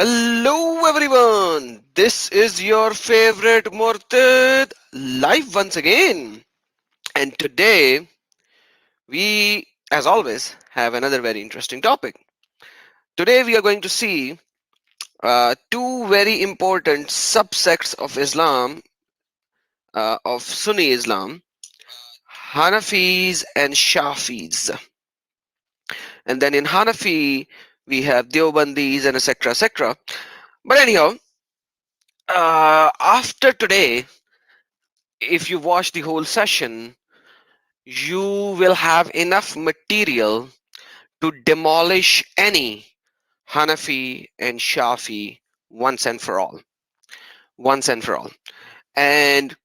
Hello everyone, this is your favorite Murtad live once again. And today we, as always, have another very interesting topic. Today we are going to see two very important subsects of Islam, of Sunni Islam, Hanafis and Shafis. And then in Hanafi we have Deobandis and etc. etc. But anyhow, after today, if you watch the whole session, you will have enough material to demolish any Hanafi and Shafi once and for all. Once and for all. And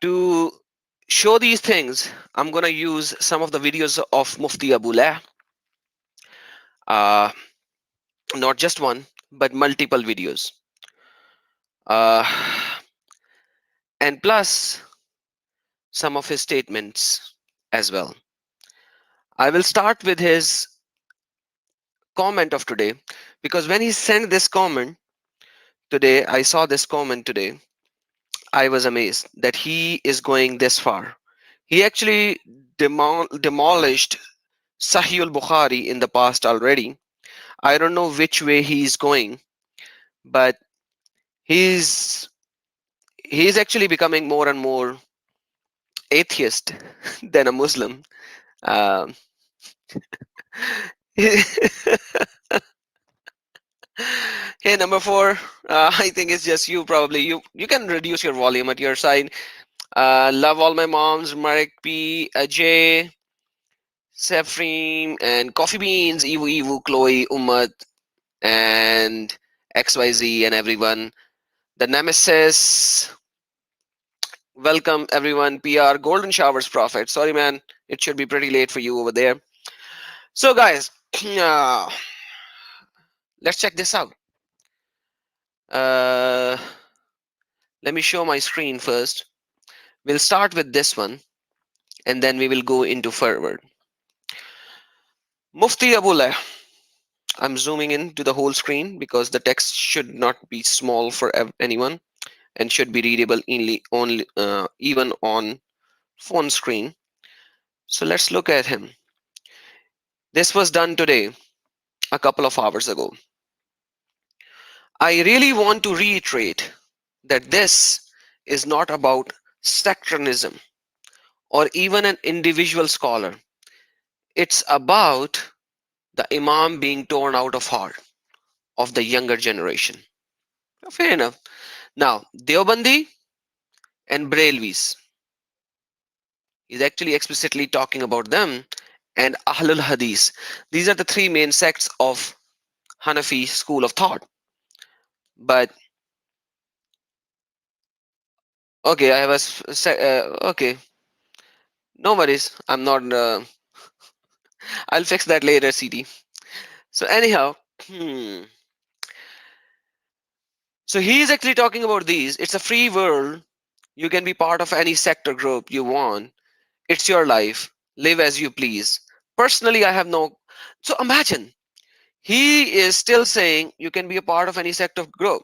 to show these things, I'm going to use some of the videos of Mufti Abu Layth. Uh, Not just one, but multiple videos. Uh, and plus some of his statements as well. I will start with his comment of today, because when he sent this comment today, I saw this comment today. I was amazed that he is going this far. He actually demolished Sahih al-Bukhari in the past already. I don't know which way he's going, but he's he's actually becoming more and more atheist than a Muslim. Um, hey, number four. I think it's just you. Probably you can reduce your volume at your side. Love all my moms, Marek P, Ajay, Sefrim, and Coffee Beans, Evu Evu, Chloe, Umad, and XYZ, and everyone. The Nemesis, welcome everyone. PR, Golden Showers Prophet. Sorry, man, it should be pretty late for you over there. So, guys, uh, let's check this out. Uh, Let me show my screen first. We'll start with this one, and then we will go into forward. Mufti Abu Layth. I'm zooming in to the whole screen because the text should not be small for anyone and should be readable only even on phone screen. So let's look at him. This was done today, a couple of hours ago. I really want to reiterate that this is not about sectarism or even an individual scholar. It's about the Imam being torn out of heart of the younger generation. Fair enough. Now, Deobandi and Brailwis, he's actually explicitly talking about them, and Ahlul Hadith. These are the three main sects of Hanafi school of thought. But okay, I was okay. No worries. I'm not. I'll fix that later, CD. So anyhow, so he's actually talking about these. It's a free world. You can be part of any sector group you want. It's your life. Live as you please. Personally, I have no. So imagine he is still saying you can be a part of any sector group,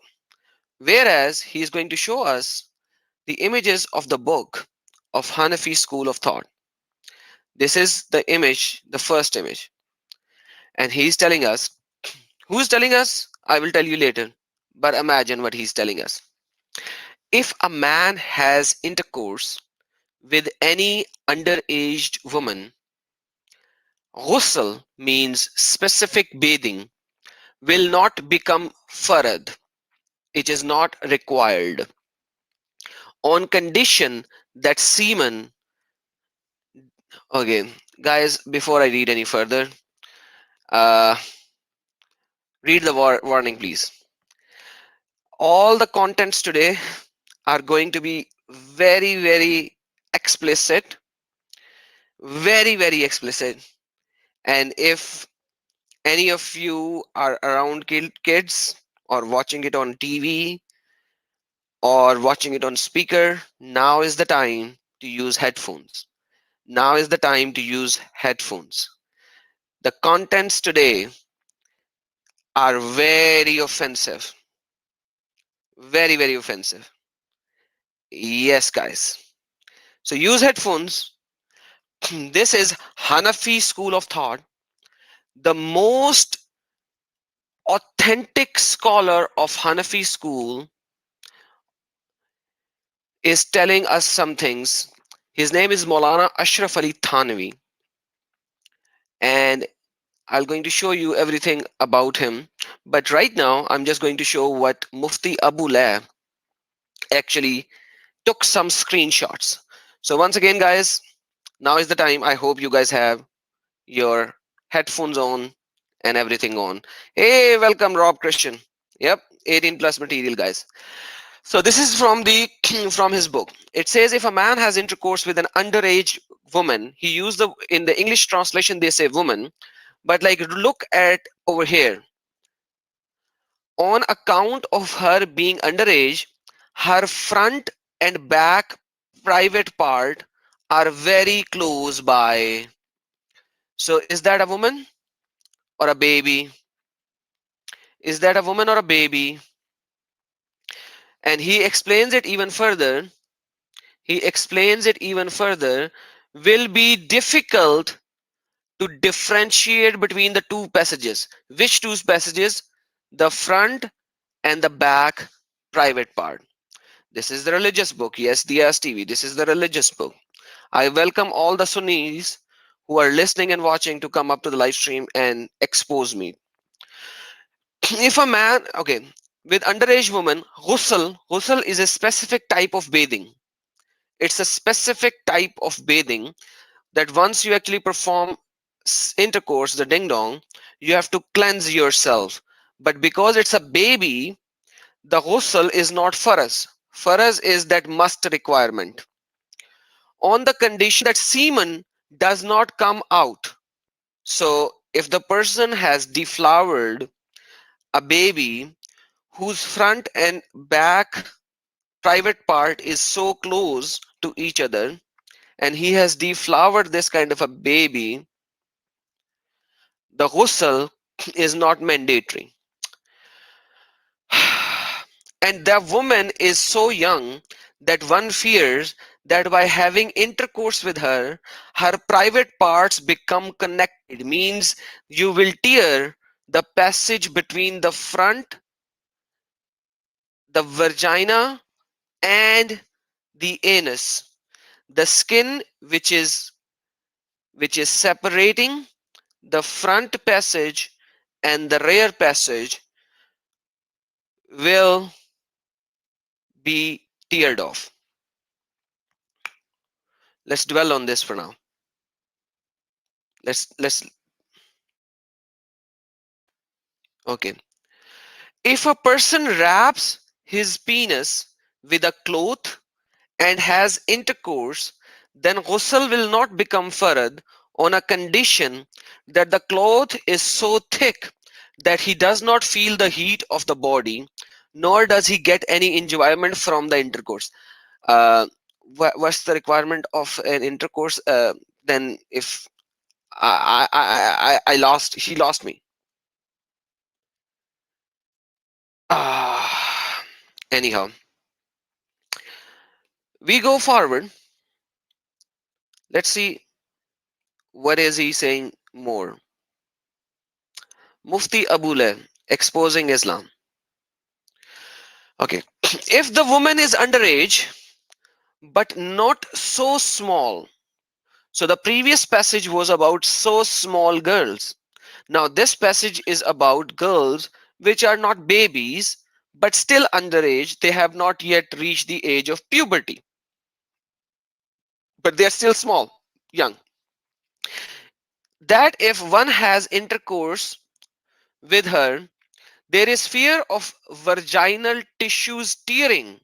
whereas he is going to show us the images of the book of Hanafi school of thought. This is the image, the first image. And he's telling us, who's telling us? I will tell you later. But imagine what he's telling us. If a man has intercourse with any underaged woman, ghusl means specific bathing will not become farad. It is not required on condition that semen. Okay, guys, before I read any further, uh, read the warning, please. All the contents today are going to be very, very explicit, very, very explicit. And if any of you are around kids or watching it on TV or watching it on speaker, now is the time to use headphones. Now is the time to use headphones. The contents today are very offensive. Very, very offensive. Yes, guys. So use headphones. This is Hanafi school of thought. The most authentic scholar of Hanafi school is telling us some things. His name is Maulana Ashraf Ali Thanvi, and I'm going to show you everything about him. But right now, I'm just going to show what Mufti Abu Layth actually took some screenshots. So once again, guys, now is the time. I hope you guys have your headphones on and everything on. Hey, welcome, Rob Christian. Yep, 18 plus material, guys. So this is from the from his book. It says if a man has intercourse with an underage woman, he used the in the English translation they say woman, but like look at over here. On account of her being underage, her front and back private part are very close by. So is that a woman or a baby? Is that a woman or a baby? And he explains it even further. He explains it even further. Will be difficult to differentiate between the two passages. Which two passages? The front and the back private part. This is the religious book. Yes, Diaz TV. This is the religious book. I welcome all the Sunnis who are listening and watching to come up to the live stream and expose me. If a man, okay, with underage woman, ghusl is a specific type of bathing. It's a specific type of bathing that once you actually perform intercourse, the ding dong, you have to cleanse yourself. But because it's a baby, the ghusl is not faraz. Faraz is that must requirement. On the condition that semen does not come out. So if the person has deflowered a baby whose front and back private part is so close to each other and he has deflowered this kind of a baby, the ghusl is not mandatory. And the woman is so young that one fears that by having intercourse with her, her private parts become connected, means you will tear the passage between the front, the vagina, and the anus. The skin which is separating the front passage and the rear passage will be teared off. Let's dwell on this for now. Let's okay. If a person wraps his penis with a cloth and has intercourse, then ghusl will not become farad on a condition that the cloth is so thick that he does not feel the heat of the body, nor does he get any enjoyment from the intercourse. Uh, what's the requirement of an intercourse? Then if I lost, she lost me. Ah, anyhow, we go forward. Let's see what is he saying more. Mufti Abu Layth exposing Islam. Okay, if the woman is underage but not so small. So the previous passage was about so small girls. Now this passage is about girls which are not babies but still underage. They have not yet reached the age of puberty, but they are still small, young. That if one has intercourse with her, there is fear of vaginal tissues tearing.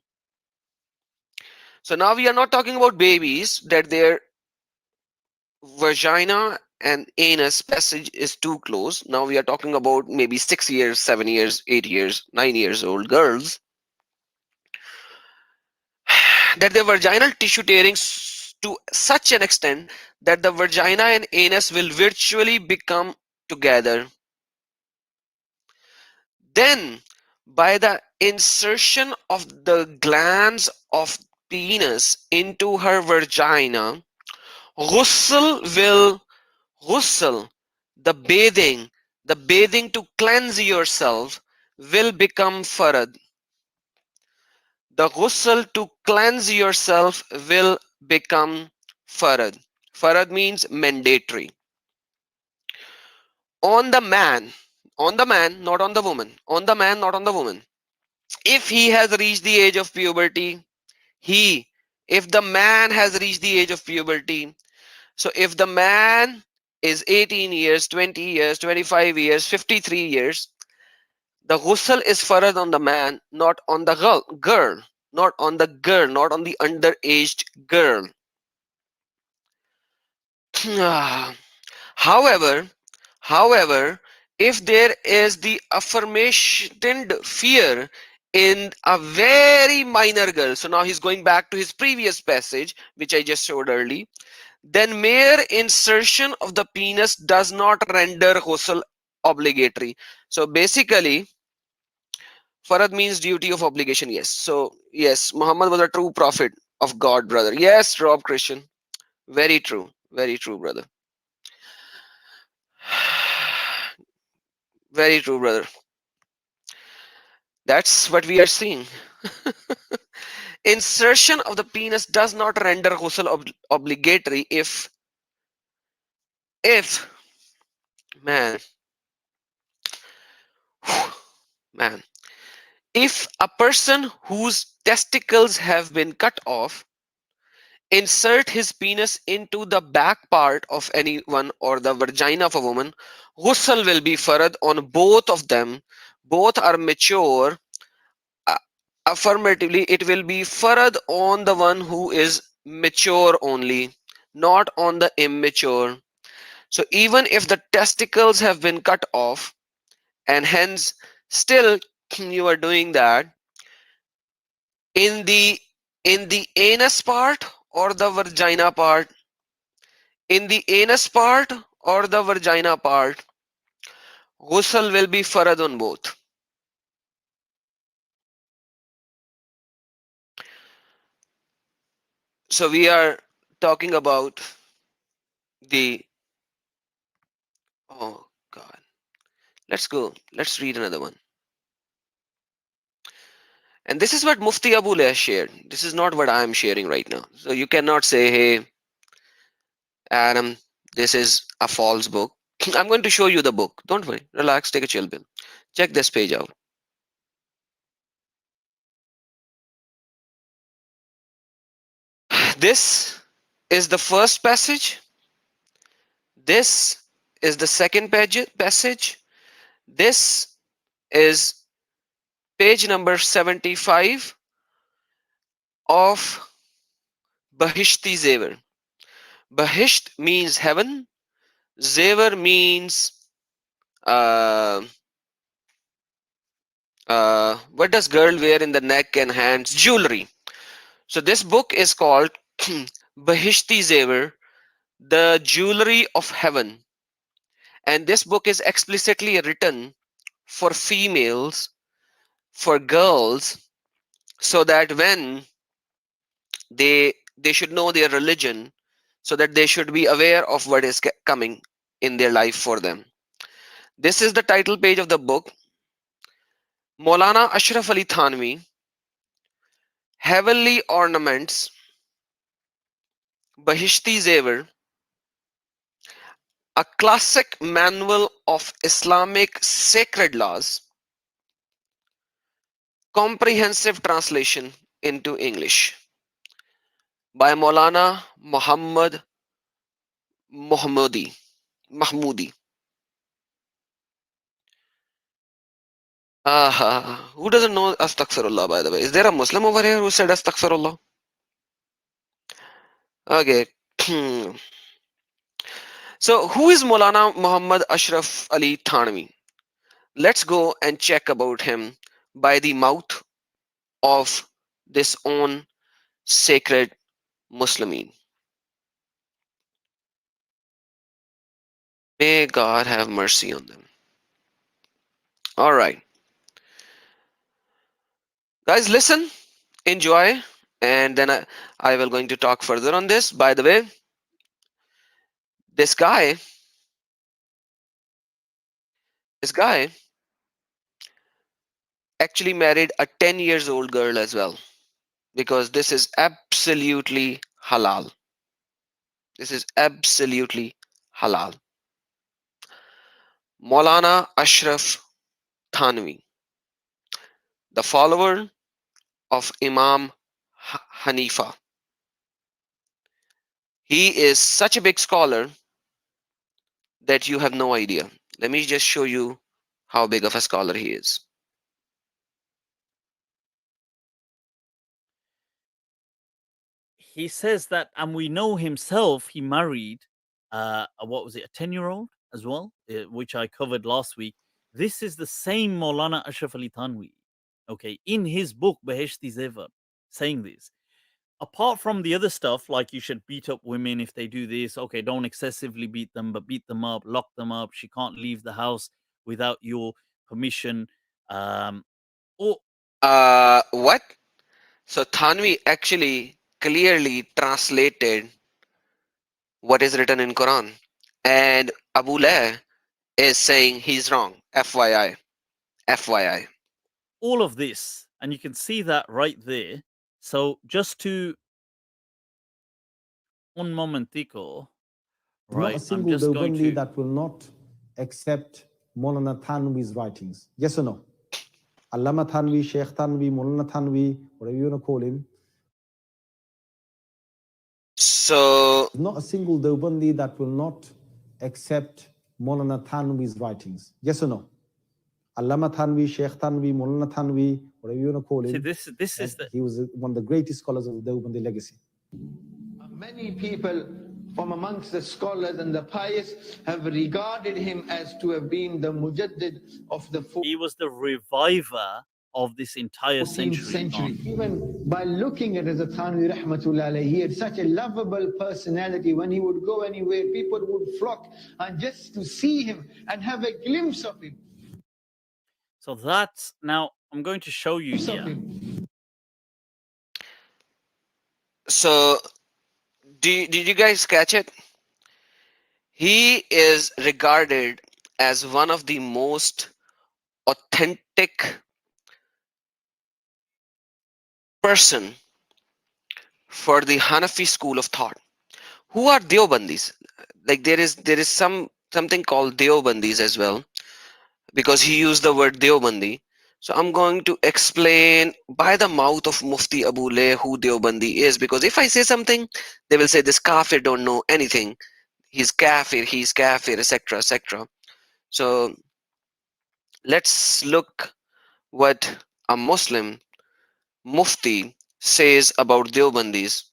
So now we are not talking about babies that their vagina and anus passage is too close. Now we are talking about maybe 6 years, 7 years, 8 years, 9 years old girls that their vaginal tissue tearing to such an extent that the vagina and anus will virtually become together. Then by the insertion of the glands of penis into her vagina, ghusl will ghusl, the bathing to cleanse yourself will become farad. The ghusl to cleanse yourself will become farad. Farad means mandatory. On the man, not on the woman. On the man, not on the woman. If he has reached the age of puberty, he, if the man has reached the age of puberty, so if the man is 18 years, 20 years, 25 years, 53 years, the ghusl is farad on the man, not on the girl, not on the girl, not on the underaged girl. However, however, if there is the affirmationed fear in a very minor girl, so now he's going back to his previous passage, which I just showed earlier, then mere insertion of the penis does not render ghusl obligatory. So basically, farad means duty of obligation. Yes. So yes, Muhammad was a true prophet of God, brother. Yes, Rob Christian. Very true. Very true, brother. Very true, brother. That's what we are seeing. Insertion of the penis does not render ghusl obligatory if man man if a person whose testicles have been cut off insert his penis into the back part of anyone or the vagina of a woman, ghusl will be farad on both of them. Both are mature. Uh, Affirmatively, it will be farad on the one who is mature only, not on the immature. So even if the testicles have been cut off, and hence still you are doing that in the anus part or the vagina part, in the anus part or the vagina part, ghusl will be farad on both. So we are talking about the oh god. Let's go. Let's read another one. And this is what Mufti Abu Layth shared. This is not what I am sharing right now. So you cannot say, hey, Adam, this is a false book. I'm going to show you the book. Don't worry. Relax. Take a chill pill. Check this page out. This is the first passage. This is the second passage. This is page number 75 of Bahishti Zever. Bahisht means heaven. Zever means uh, what does girl wear in the neck and hands? Jewelry. So this book is called Bahishti Zever, the jewelry of heaven. And this book is explicitly written for females, for girls, so that when they should know their religion, so that they should be aware of what is coming in their life for them. This is the title page of the book. Maulana Ashraf Ali Thanvi, Heavenly Ornaments, Bahishti Zever, a classic manual of Islamic sacred laws, comprehensive translation into English by Maulana Muhammad Mahmoodi. Who doesn't know Astaghfirullah, by the way? Is there a Muslim over here who said Astaghfirullah? Okay. So, who is Maulana Muhammad Ashraf Ali Thanvi? Let's go and check about him by the mouth of this own sacred Muslimin. May God have mercy on them. All right. Guys, listen, enjoy, and then I will going to talk further on this. By the way, this guy, this guy actually married a 10 years old girl as well, because this is absolutely halal. This is absolutely halal. Maulana Ashraf Thanvi, the follower of Imam Hanifa. He is such a big scholar that you have no idea. Let me just show you how big of a scholar he is. He says that, and we know himself, he married what was it, a 10-year-old as well, which I covered last week. This is the same Maulana Ashraf Ali Thanwi, okay, in his book Beheshti Zeva, saying this. Apart from the other stuff, like you should beat up women if they do this, okay, don't excessively beat them, but beat them up, lock them up. She can't leave the house without your permission. Um, or What? So Thanvi actually clearly translated what is written in Quran, and Abu Layth is saying he's wrong. FYI, FYI. all of this, and you can see that right there. So just to un momentico, Not a right? I'm single just going Deobandi to. that will not accept Maulana Thanvi's writings. Yes or no? Allama Thanvi, Sheikh Thanvi, Maulana Thanvi, whatever you want to call him. So Not a single Deobandi that will not accept Maulana Thanvi's writings. Yes or no? Allama Thanvi, Sheikh Thanvi, Maulana Thanvi, whatever you want to call See, him. this is the. He was one of the greatest scholars of the Deobandi legacy. Many people from amongst the scholars and the pious have regarded him as to have been the mujaddid of the He was the reviver of this entire 14th century. century. Even by looking at Hazrat Thanvi Rahmatullah alayhi, he had such a lovable personality. When he would go anywhere, people would flock and just to see him and have a glimpse of him. So that's now I'm going to show you here. so did you guys catch it? He is regarded as one of the most authentic person for the Hanafi school of thought. Who are Deobandis? Like there is something called Deobandis as well, because he used the word Deobandi. So I'm going to explain by the mouth of Mufti Abu Layth who Deobandi is, because if I say something, they will say this kafir don't know anything. He's kafir, etc., etc. So let's look what a Muslim Mufti says about Deobandis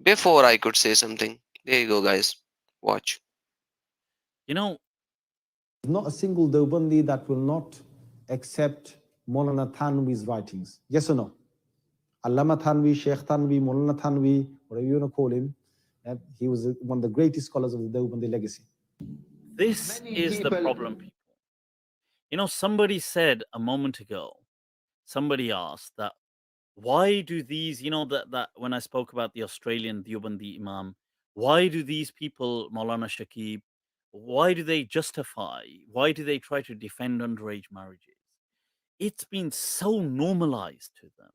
before I could say something. There you go, guys. Watch. You know, Not a single Deobandi that will not accept Maulana Thanvi's writings. Yes or no? Allama Thanvi, Sheikh Thanvi, Maulana Thanvi, whatever you want to call him. He was one of the greatest scholars of the Deobandi legacy. this is the problem, people. You know, somebody said a moment ago, somebody asked that why do these, that when I spoke about the Australian Deobandi Imam, why do these people, Maulana Shakib, why do they justify, why do they try to defend underage marriages? It's been so normalized to them.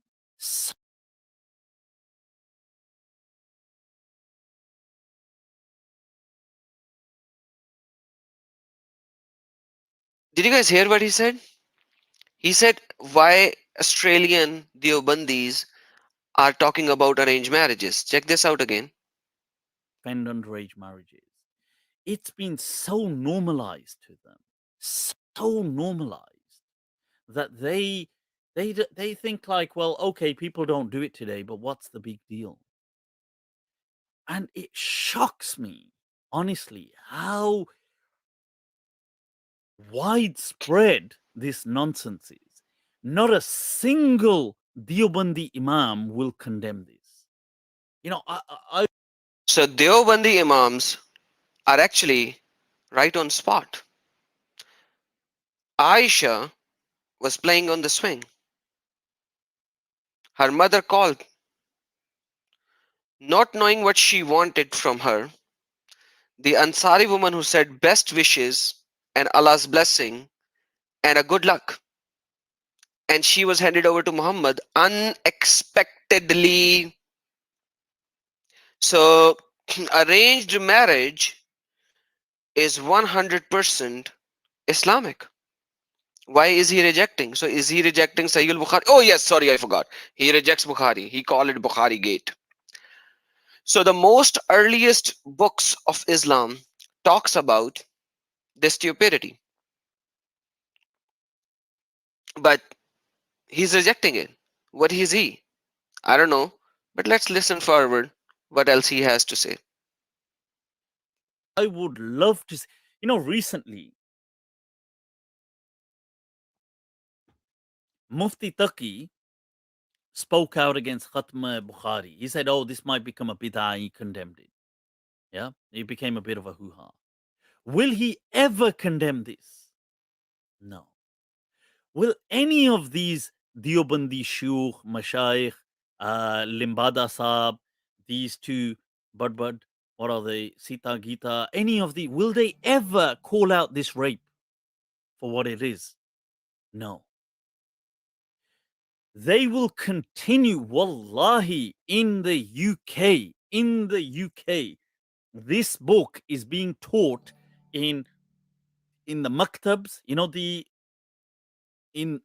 Did you guys hear what he said? He said why Australian Deobandis are talking about arranged marriages. Check this out again. Defend underage marriages. It's been so normalized to them, so normalized that they think like, well, okay, people don't do it today, but what's the big deal? And it shocks me, honestly, how widespread this nonsense is. Not a single Deobandi Imam will condemn this. You know, I So Deobandi Imams are actually right on spot. Aisha was playing on the swing. Her mother called, not knowing what she wanted from her. The Ansari woman who said best wishes and Allah's blessing and a good luck. And she was handed over to Muhammad unexpectedly. So, arranged marriage is 100% Islamic. Why is he rejecting? So, is he rejecting Sahih al-Bukhari? Oh, yes, sorry, I forgot. He rejects Bukhari. He called it Bukhari Gate. So, the most earliest books of Islam talks about this stupidity, but he's rejecting it. What is he? I don't know, but let's listen forward what else he has to say. I would love to see, recently Mufti Taqi spoke out against Khatma Bukhari. He said, oh, this might become a bid'ah. He condemned it. Yeah, it became a bit of a hoo-ha. Will he ever condemn this? No. Will any of these Deobandi Shuyukh, Mashayikh, Limbada Saab, these two, Bud, what are they, Sita Gita, any of the, will they ever call out this rape for what it is? No. They will continue, wallahi, in the UK. In the UK, this book is being taught in the maktabs, in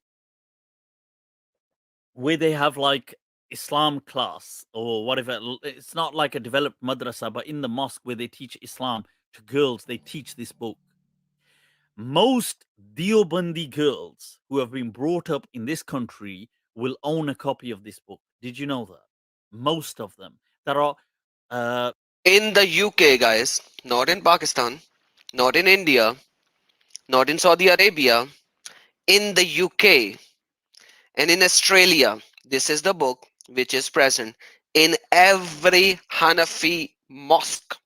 where they have like Islam class or whatever. It's not like a developed madrasa, but in the mosque where they teach Islam to girls, they teach this book. Most Deobandi girls who have been brought up in this country will own a copy of this book. Did you know that? Most of them. There are In the UK, guys, not in Pakistan, not in India, not in Saudi Arabia, in the UK and in Australia, this is the book which is present in every Hanafi mosque.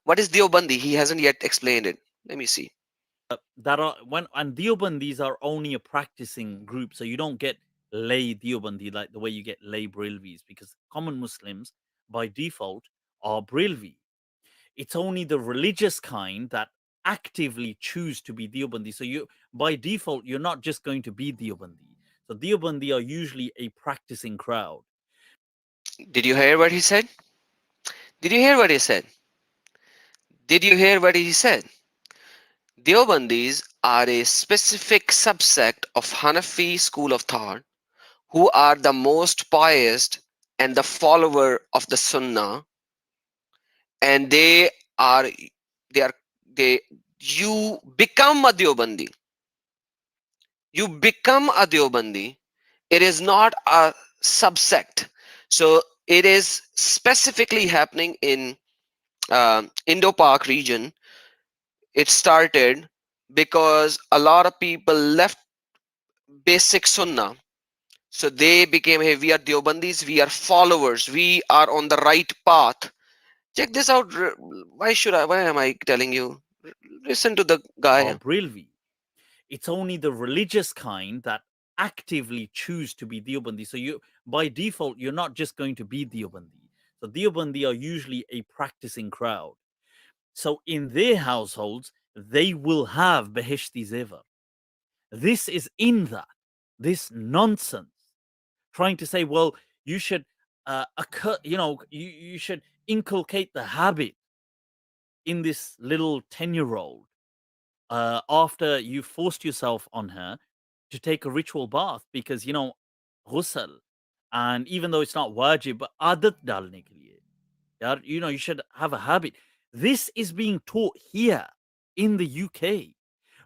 What is Deobandi? He hasn't yet explained it. Let me see. that are when and Deobandis are only a practicing group, so you don't get lay Deobandi like the way you get lay Brilvis, because common Muslims by default are Brilvi. It's only the religious kind that actively choose to be Deobandi. So you by default you're not just going to be Deobandi. So Deobandi are usually a practicing crowd. Did you hear what he said? Did you hear what he said? Did you hear what he said? Deobandis are a specific subsect of Hanafi school of thought who are the most pious and the follower of the Sunnah, and are they are they you become a Deobandi. You become a Deobandi. It is not a subsect. So it is specifically happening in Indo-Pak region. It started because a lot of people left basic Sunnah. So they became, hey, we are Deobandis, we are followers, we are on the right path. Check this out. Why am I telling you? Listen to the Are guy. Brilvi. It's only the religious kind that actively choose to be Deobandi. So you by default you're not just going to be Deobandi. So Deobandi are usually a practicing crowd. So in their households, they will have Beheshti Zeva. This is in that. This nonsense. Trying to say, well, you should you should inculcate the habit in this little 10-year-old after you forced yourself on her to take a ritual bath because, ghusl. And even though it's not wajib, but adat dalne ke liye. You should have a habit. This is being taught here in the UK.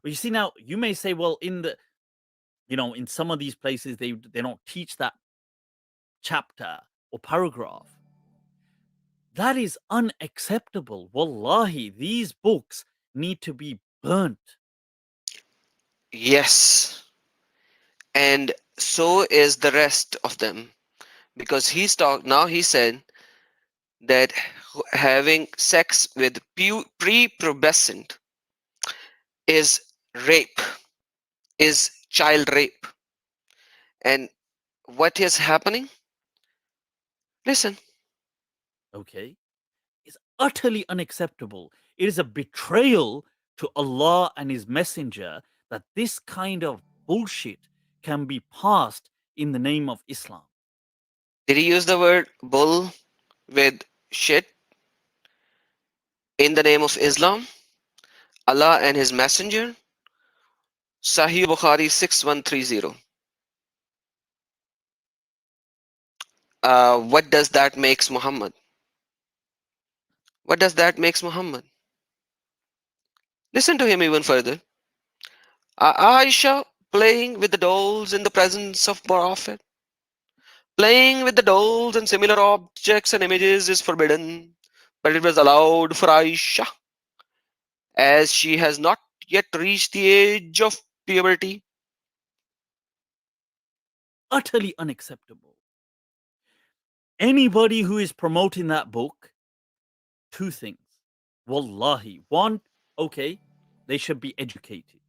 Well, you see, now you may say, well, in some of these places they don't teach that chapter or paragraph. That is unacceptable. Wallahi, these books need to be burnt. Yes. And so is the rest of them. Because he said that having sex with prepubescent is rape, is child rape. And what is happening? Listen. Okay, is utterly unacceptable. It is a betrayal to Allah and His Messenger that this kind of bullshit can be passed in the name of Islam. Did he use the word bull with shit in the name of Islam, Allah and His Messenger? Sahih Bukhari 6130. What does that makes Muhammad? What does that makes Muhammad? Listen to him even further. Aisha playing with the dolls in the presence of Prophet. Playing with the dolls and similar objects and images is forbidden, but it was allowed for Aisha, as she has not yet reached the age of puberty. Utterly unacceptable. Anybody who is promoting that book, two things. Wallahi. One, okay, they should be educated.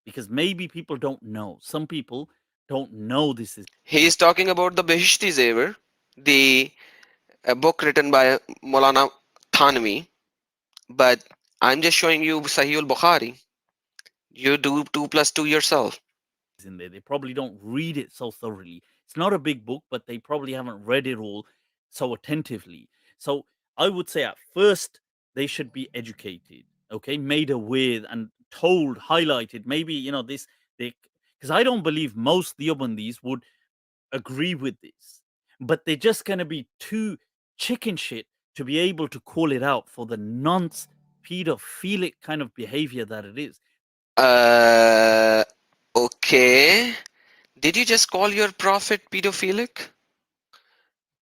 Because maybe people don't know. Some people don't know this is. He is talking about the Behishti Zever, the book written by Maulana Thanvi, but I'm just showing you Sahih al-Bukhari. You do 2 plus 2 yourself. In there. They probably don't read it so thoroughly. It's not a big book, but they probably haven't read it all so attentively. So I would say at first they should be educated, okay, made aware and told, highlighted. Maybe this because I don't believe most Deobandis would agree with this, but they're just going to be too chicken shit to be able to call it out for the nonce pedophilic kind of behavior that it is. Okay. Did you just call your prophet pedophilic?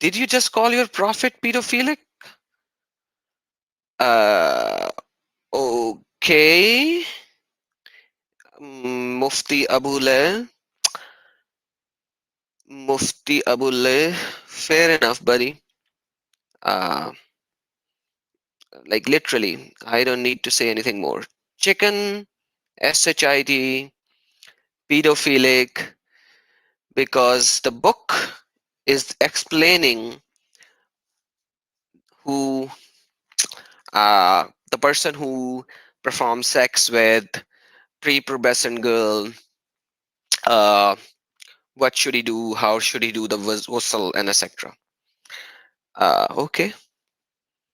Did you just call your prophet pedophilic? Okay. Mufti Abu Layth. Mufti Abu Layth. Fair enough, buddy. Like literally, I don't need to say anything more. Chicken, shit, pedophilic, because the book is explaining who the person who performs sex with prepubescent girl, what should he do, how should he do the whistle, and etc. Okay.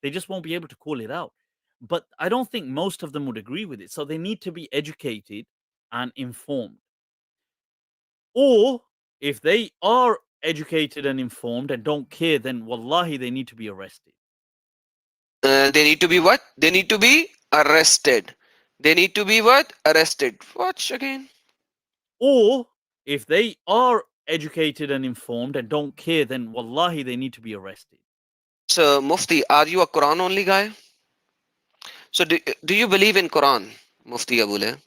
They just won't be able to call it out. But I don't think most of them would agree with it. So they need to be educated and informed. Or if they are educated and informed and don't care, then wallahi, they need to be arrested. They need to be what? They need to be arrested. They need to be what? Arrested. Watch again. Or if they are educated and informed and don't care, then wallahi, they need to be arrested. So, Mufti, are you a Quran only guy? So, do you believe in Quran, Mufti Abu Layth?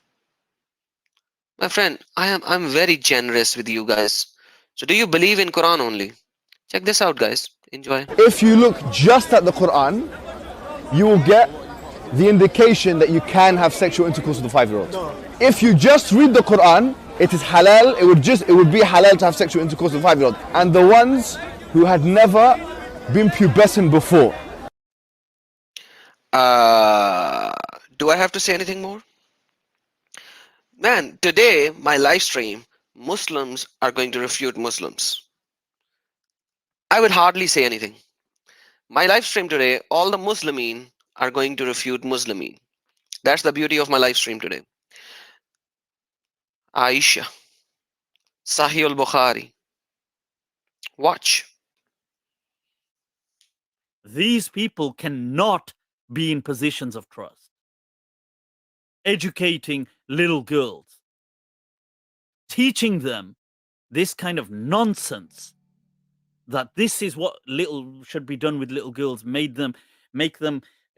My friend, I'm very generous with you guys. So, do you believe in Quran only? Check this out, guys. Enjoy. If you look just at the Quran, you will get the indication that you can have sexual intercourse with a 5-year-old. If you just read the Quran, it is halal. It would be halal to have sexual intercourse with a 5-year-old. And the ones who had never been pubescent before. Do I have to say anything more? Man, today my live stream, Muslims are going to refute Muslims. I would hardly say anything. My live stream today, all the Muslimin are going to refute Muslimin. That's the beauty of my live stream today. Aisha, Sahih al-Bukhari. Watch. These people cannot be in positions of trust. Educating little girls, teaching them this kind of nonsense that this is what little should be done with little girls, make them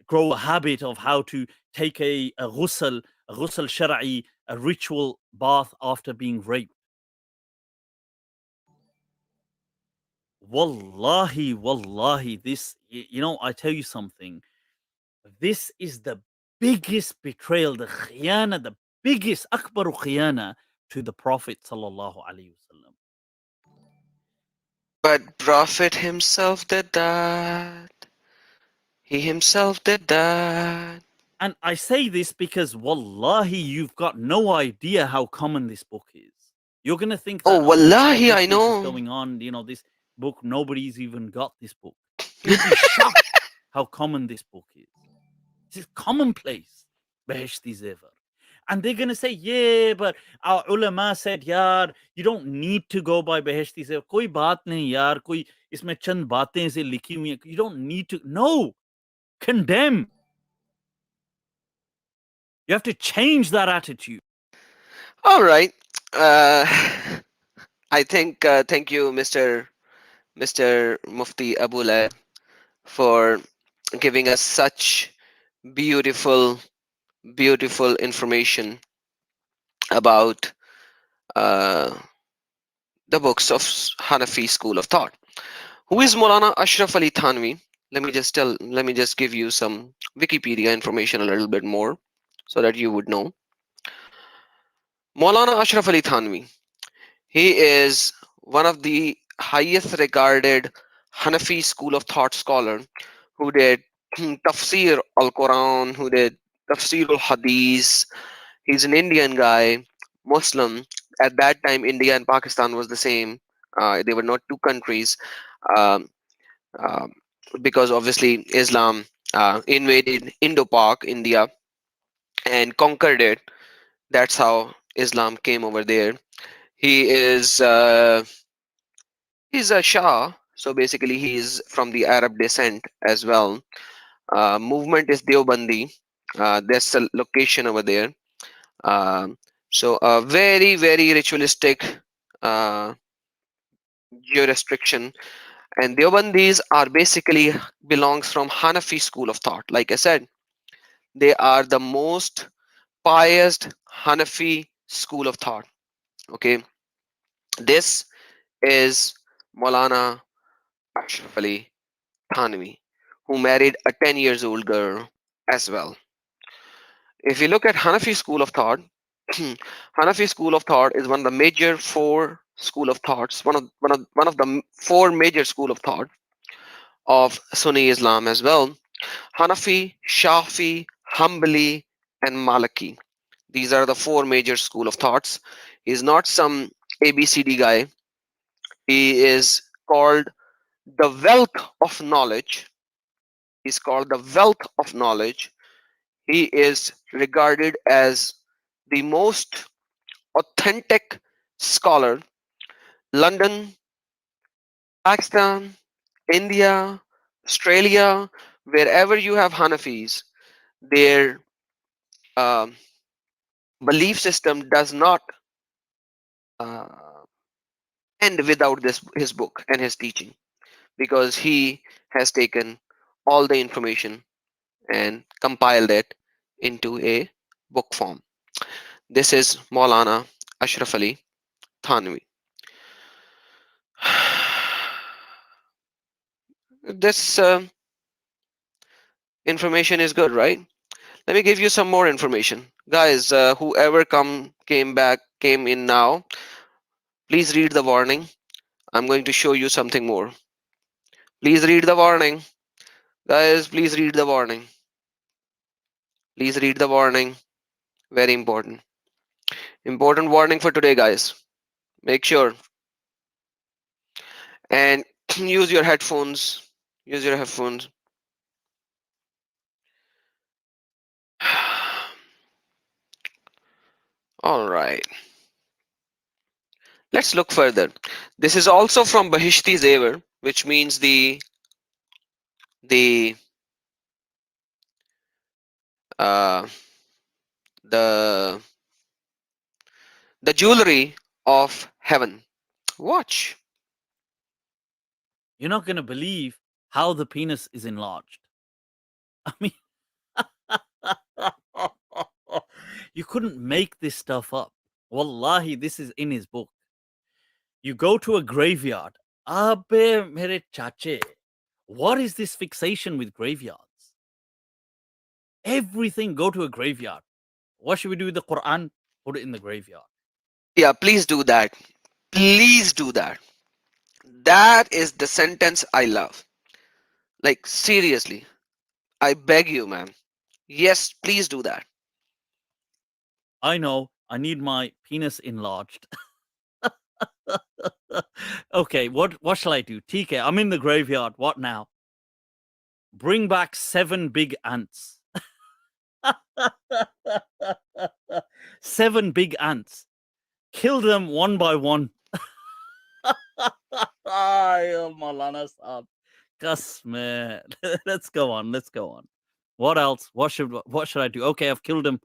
grow a habit of how to take a ghusl shar'i, a ritual bath after being raped. Wallahi, this, I tell you something. This is the biggest betrayal, the khiyana, the biggest akbaru khiyana to the Prophet sallallahu alaihi wasallam. But Prophet himself did that. He himself did that. And I say this because wallahi, you've got no idea how common this book is. You're gonna think Oh, that, oh, this wallahi, I this is know. going on, this book, nobody's even got this book. You'll be shocked how common this book is. This is commonplace. Beheshti Zevar. And they're gonna say, yeah, but our ulama said, yaar, you don't need to go by Beheshti Zevar. Koi baat nahi, yaar, koi isme chand baatein se likhi hui hain. You don't need to. No, condemn. You have to change that attitude. All right. Uh, I think. Thank you, Mr. Mufti Abu Layth, for giving us such beautiful, beautiful information about uh, the books of Hanafi school of thought. Who is Maulana Ashraf Ali Thanvi? Let me just give you some Wikipedia information a little bit more so that you would know. Maulana Ashraf Ali Thanvi. He is one of the highest regarded Hanafi school of thought scholar who did Tafsir al Quran, who did Tafsir al Hadith. He's an Indian guy, Muslim. At that time, India and Pakistan was the same. They were not two countries. Um, um, because obviously Islam invaded Indo-Pak, India, and conquered it. That's how Islam came over there. He is he's a Shah, so basically he's from the Arab descent as well. Movement is Deobandi. There's a location over there. So a very very ritualistic uh, jurisdiction, and Deobandis are basically belongs from Hanafi school of thought. Like I said, they are the most pious Hanafi school of thought. Okay, this is Maulana Ashraf Ali Thanvi, who married a 10 years old girl as well. If you look at Hanafi school of thought, Hanafi school of thought is one of the major four school of thoughts, one of the four major school of thought of Sunni Islam as well. Hanafi, Shafi, Hanbali, and Maliki. These are the four major school of thoughts. He's not some ABCD guy. He is called the wealth of knowledge. He's called the wealth of knowledge. He is regarded as the most authentic scholar. London, Pakistan, India, Australia, wherever you have Hanafis, their um, belief system does not uh, end without this his book and his teaching, because he has taken all the information and compiled it into a book form. This is Maulana Ashraf Ali Thanvi. This information is good, right? Let me give you some more information, guys. Whoever came in now, please read the warning. I'm going to show you something more. Please read the warning, guys. Please read the warning. Please read the warning. Very important. Important warning for today, guys. Make sure and use your headphones. Use your headphones. All right. Let's look further. This is also from Bahishti Zever, which means the uh, the the jewelry of heaven. Watch. You're not gonna believe how the penis is enlarged. I mean, you couldn't make this stuff up. Wallahi, this is in his book. You go to a graveyard. Abbe mere chache. What is this fixation with graveyards? Everything go to a graveyard. What should we do with the Quran? Put it in the graveyard. Yeah, please do that. Please do that. That is the sentence I love. Like, seriously, I beg you, man. Yes, please do that. I know. I need my penis enlarged. Okay, what shall I do? TK, I'm in the graveyard. What now? Bring back 7 big ants. 7 big ants. Kill them one by one. Oh, Malana Saab. Kasme. Let's go on. Let's go on. What else? What should I do? Okay, I've killed him.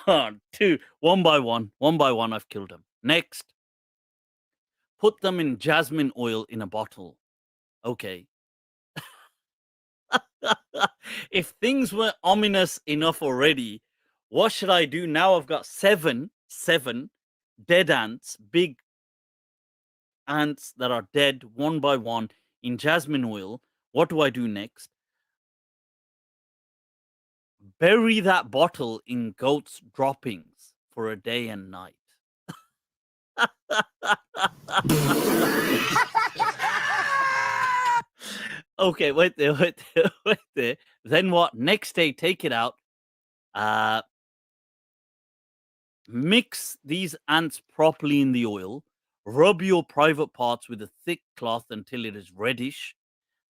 1, 2, one by one. One by one, I've killed him. Next, put them in jasmine oil in a bottle. Okay. If things were ominous enough already, what should I do now? I've got seven dead ants, big ants that are dead one by one in jasmine oil. What do I do next? Bury that bottle in goat's droppings for a day and night. Okay, wait there, wait there, wait there. Then what? Next day, take it out. Mix these ants properly in the oil. Rub your private parts with a thick cloth until it is reddish.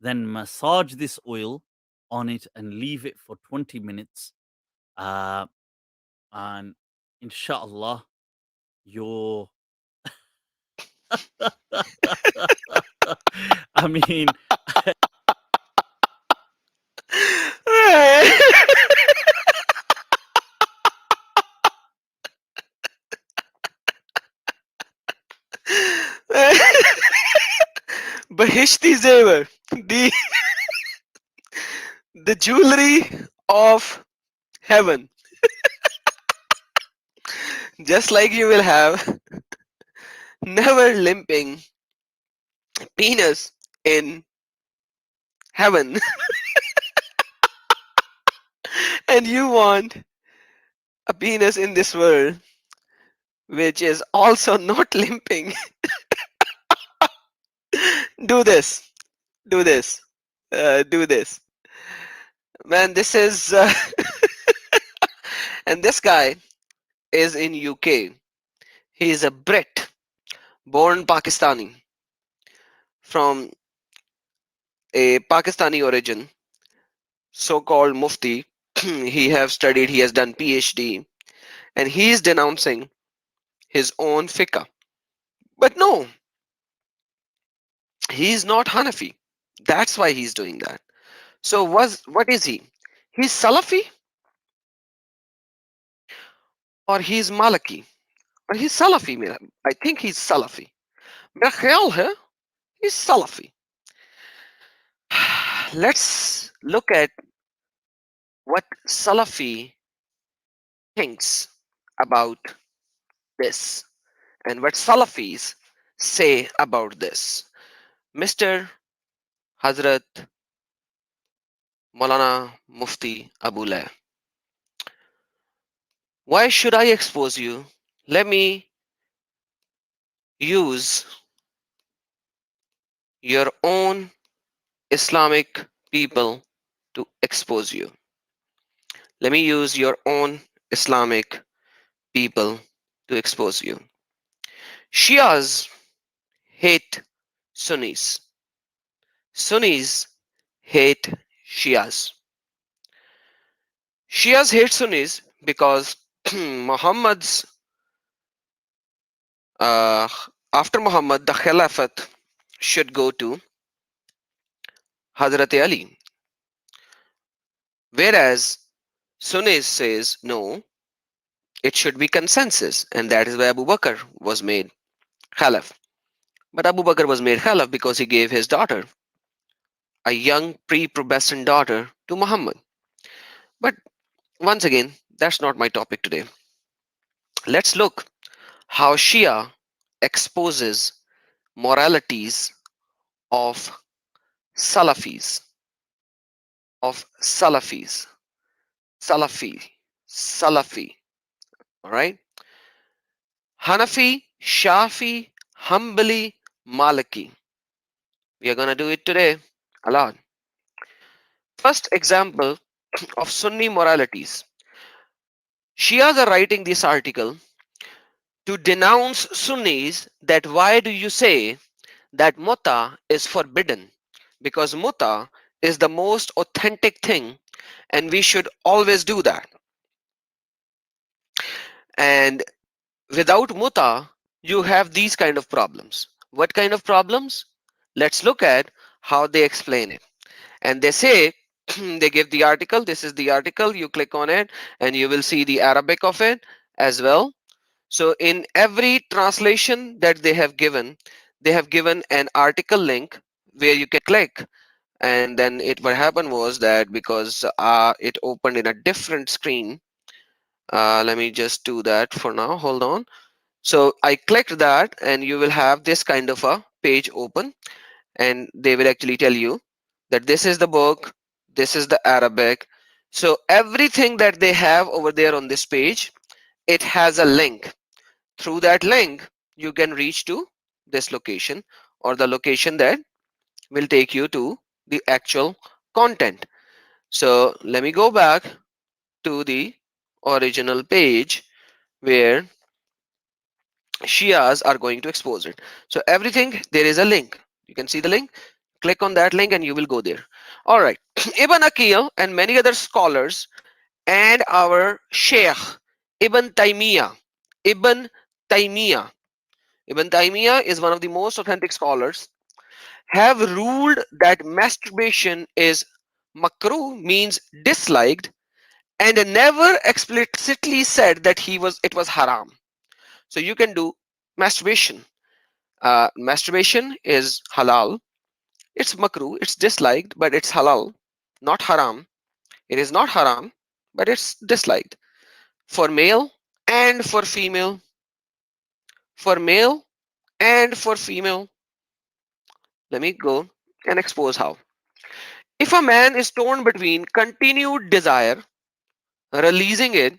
Then massage this oil on it and leave it for 20 minutes. And inshallah, your I mean, Bahishti Zever, the jewelry of heaven. Just like you will have never limping penis in heaven, and you want a penis in this world which is also not limping. Do this, do this, do this. Man, this is and this guy is in UK. He is a Brit, born Pakistani, from a Pakistani origin, so-called Mufti. He have studied, he has done PhD, and he is denouncing his own fiqh. But no, he is not Hanafi. That's why he's doing that. So what is he? He's Salafi or he's Maliki or he's Salafi. I think he's Salafi. मेरा ख्याल है he's Salafi. Let's look at what Salafi thinks about this and what Salafis say about this. Mr. Hazrat Maulana Mufti Abu Layth. Why should I expose you? Let me use your own Islamic people to expose you. Let me use your own Islamic people to expose you. Shias hate Sunnis. Sunnis hate Shias. Shias hate Sunnis because Muhammad's after Muhammad, the Khilafat should go to Hazrat Ali. Whereas Sunnis says no, it should be consensus, and that is why Abu Bakr was made Khalif. But Abu Bakr was made Khalif because he gave his daughter, a young pre-pubescent daughter, to Muhammad. But once again, that's not my topic today. Let's look how Shia exposes moralities of Salafis, Salafis, Salafi, all right? Hanafi, Shafi, Hanbali, Maliki. We are gonna do it today a lot. First example of Sunni moralities. Shias are writing this article to denounce Sunnis that why do you say that muta is forbidden? Because muta is the most authentic thing and we should always do that. And without muta, you have these kind of problems. What kind of problems? Let's look at how they explain it. And they say, they give the article. This is the article. You click on it and you will see the Arabic of it as well. So in every translation that they have given an article link where you can click. And then what happened was that because it opened in a different screen. Let me just do that for now. Hold on. So I clicked that and you will have this kind of a page open and they will actually tell you that this is the book, this is the Arabic. So everything that they have over there on this page, it has a link. Through that link, you can reach to this location or the location that will take you to the actual content. So let me go back to the original page where Shias are going to expose it. So everything, there is a link. You can see the link. Click on that link and you will go there. All right. Ibn Aqil and many other scholars and our Sheikh Ibn Taymiyyah. Ibn Taymiyyah. Ibn Taymiyyah is one of the most authentic scholars. Have ruled that masturbation is makruh, means disliked, and never explicitly said that it was haram. So you can do masturbation. Masturbation is halal. It's makruh, it's disliked, but it's halal, not haram. It is not haram, but it's disliked for male and for female. For male and for female. Let me go and expose how. If a man is torn between continued desire, releasing it,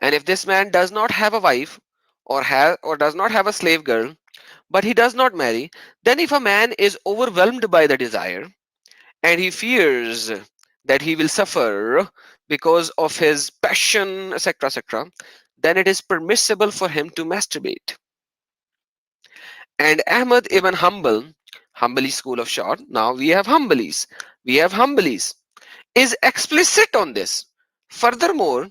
and if this man does not have a wife or does not have a slave girl, but he does not marry, then if a man is overwhelmed by the desire and he fears that he will suffer because of his passion, etc., etc., then it is permissible for him to masturbate. And Ahmad ibn Hanbal, Hanbali school of short, now we have Hanbalis, is explicit on this. Furthermore,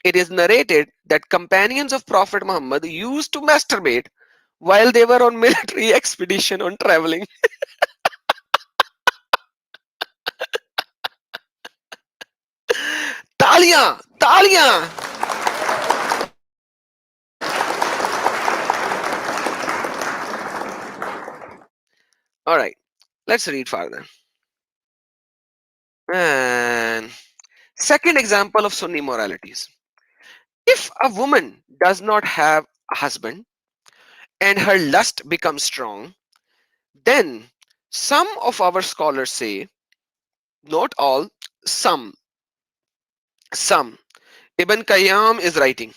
it is narrated that companions of Prophet Muhammad used to masturbate while they were on military expedition on traveling. Talia, Talia. All right, let's read further. And second example of Sunni moralities. If a woman does not have a husband and her lust becomes strong, then some of our scholars say, not all, some, some. Ibn Qayyim is writing,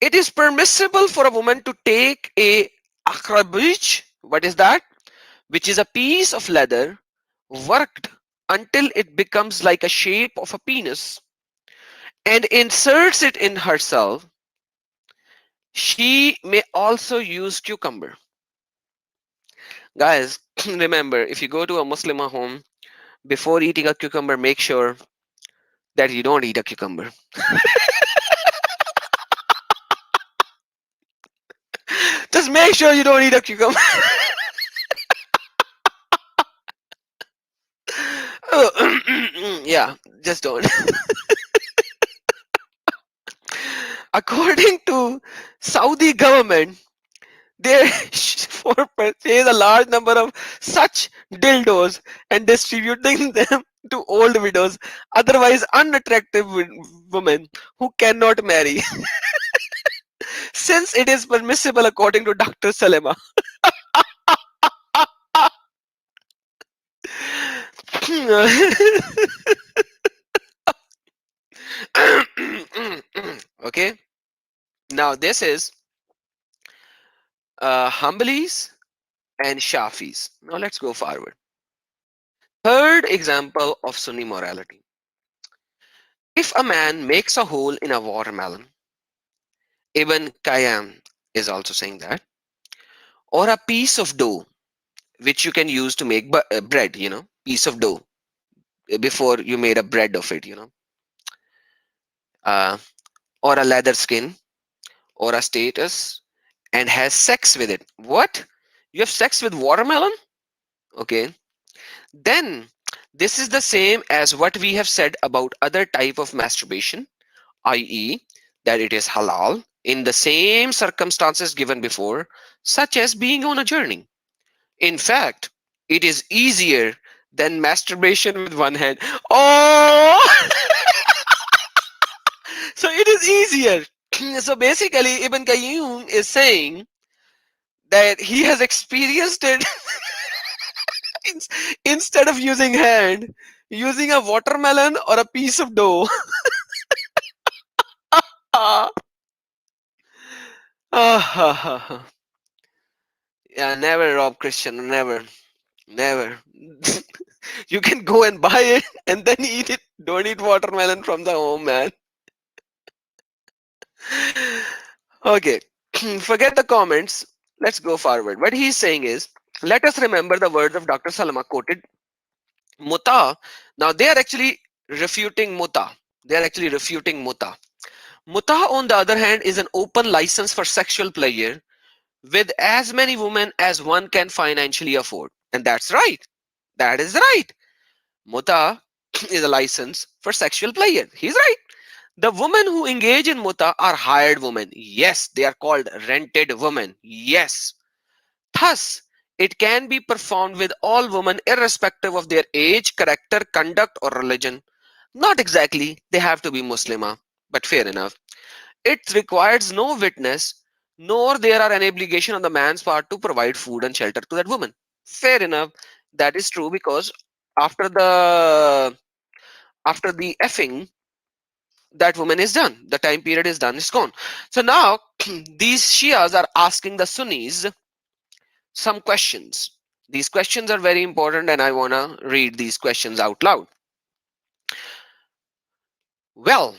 it is permissible for a woman to take a akhrabij, what is that? Which is a piece of leather worked until it becomes like a shape of a penis and inserts it in herself. She may also use cucumber. Guys, remember, if you go to a Muslim home, before eating a cucumber, make sure that you don't eat a cucumber. Just make sure you don't eat a cucumber. Yeah, just don't. According to Saudi government, they for purchase a large number of such dildos and distributing them to old widows, otherwise unattractive women who cannot marry, since it is permissible according to Dr. Salema. Okay, now this is Hanbalis and Shafis. Now let's go forward. Third example of Sunni morality. If a man makes a hole in a watermelon, Ibn Qayyim is also saying that, or a piece of dough, which you can use to make bread, piece of dough before you made a bread of it, uh, or a leather skin, or a status, and has sex with it. What? You have sex with watermelon? Okay. Then this is the same as what we have said about other type of masturbation, i.e., that it is halal in the same circumstances given before, such as being on a journey. In fact, it is easier than masturbation with one hand. Oh, so it is easier. So basically, Ibn Qayyim is saying that he has experienced it instead of using hand, using a watermelon or a piece of dough. Yeah, never, Rob Christian, never, never. You can go and buy it and then eat it. Don't eat watermelon from the home, man. Okay, forget the comments. Let's go forward. What he's saying is, let us remember the words of Dr. Salama quoted. Muta. Now they are actually refuting muta. They are actually refuting muta. Muta, on the other hand, is an open license for sexual pleasure with as many women as one can financially afford. And that's right. That is right. Muta is a license for sexual pleasure. He's right. The women who engage in muta are hired women. Yes, they are called rented women. Yes. Thus, it can be performed with all women irrespective of their age, character, conduct, or religion. Not exactly, they have to be Muslima, but fair enough. It requires no witness, nor there are any obligation on the man's part to provide food and shelter to that woman. Fair enough, that is true because after the effing, that woman is done. The time period is done, it's gone. So now these Shias are asking the Sunnis some questions. These questions are very important and I want to read these questions out loud. Well,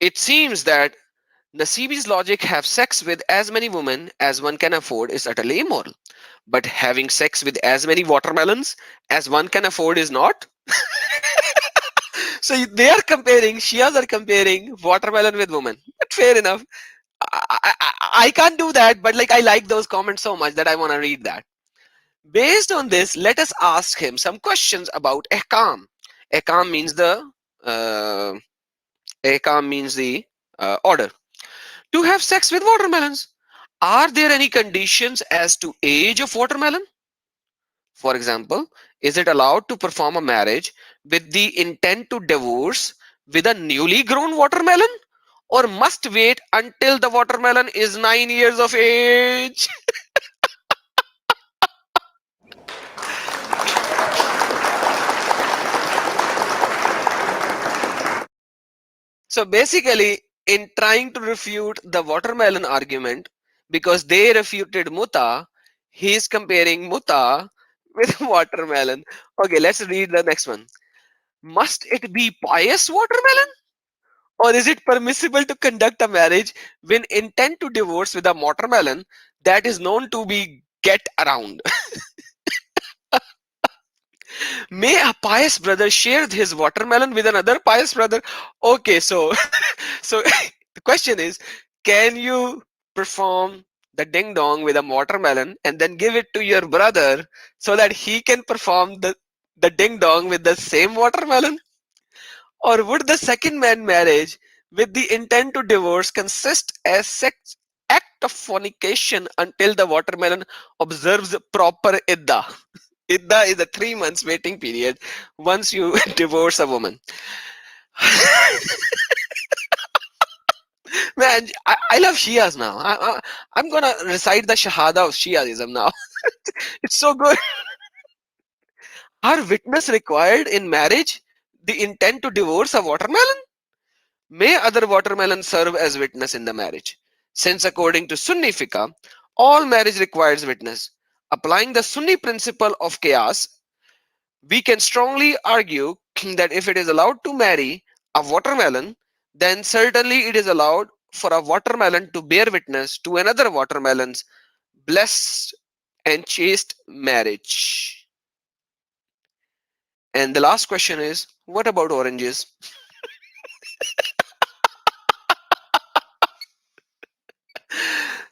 it seems that Nasibi's logic, have sex with as many women as one can afford, is utterly immoral. But having sex with as many watermelons as one can afford is not. So they are comparing, Shias are comparing watermelon with women. But fair enough. I can't do that, but like I like those comments so much that I want to read that. Based on this, let us ask him some questions about ihkam. Ihkam means order. To have sex with watermelons. Are there any conditions as to age of watermelon? For example, is it allowed to perform a marriage with the intent to divorce with a newly grown watermelon? Or must wait until the watermelon is 9 years of age? So basically, in trying to refute the watermelon argument, because they refuted muta, he is comparing muta with watermelon. Okay, let's read the next one. Must it be pious watermelon? Or is it permissible to conduct a marriage when intent to divorce with a watermelon that is known to be get around? May a pious brother share his watermelon with another pious brother? Okay, so so the question is, can you perform the ding dong with a watermelon and then give it to your brother so that he can perform the ding dong with the same watermelon? Or would the second man marriage with the intent to divorce consist as sex act of fornication until the watermelon observes proper idda? Idda is a 3 months waiting period once you divorce a woman. Man, I love Shias now. I'm gonna recite the Shahada of Shiaism now. It's so good. Are witness required in marriage the intent to divorce a watermelon? May other watermelon serve as witness in the marriage? Since according to Sunni fiqh, all marriage requires witness. Applying the Sunni principle of qiyas, we can strongly argue that if it is allowed to marry a watermelon, then certainly it is allowed for a watermelon to bear witness to another watermelon's blessed and chaste marriage. And the last question is, what about oranges?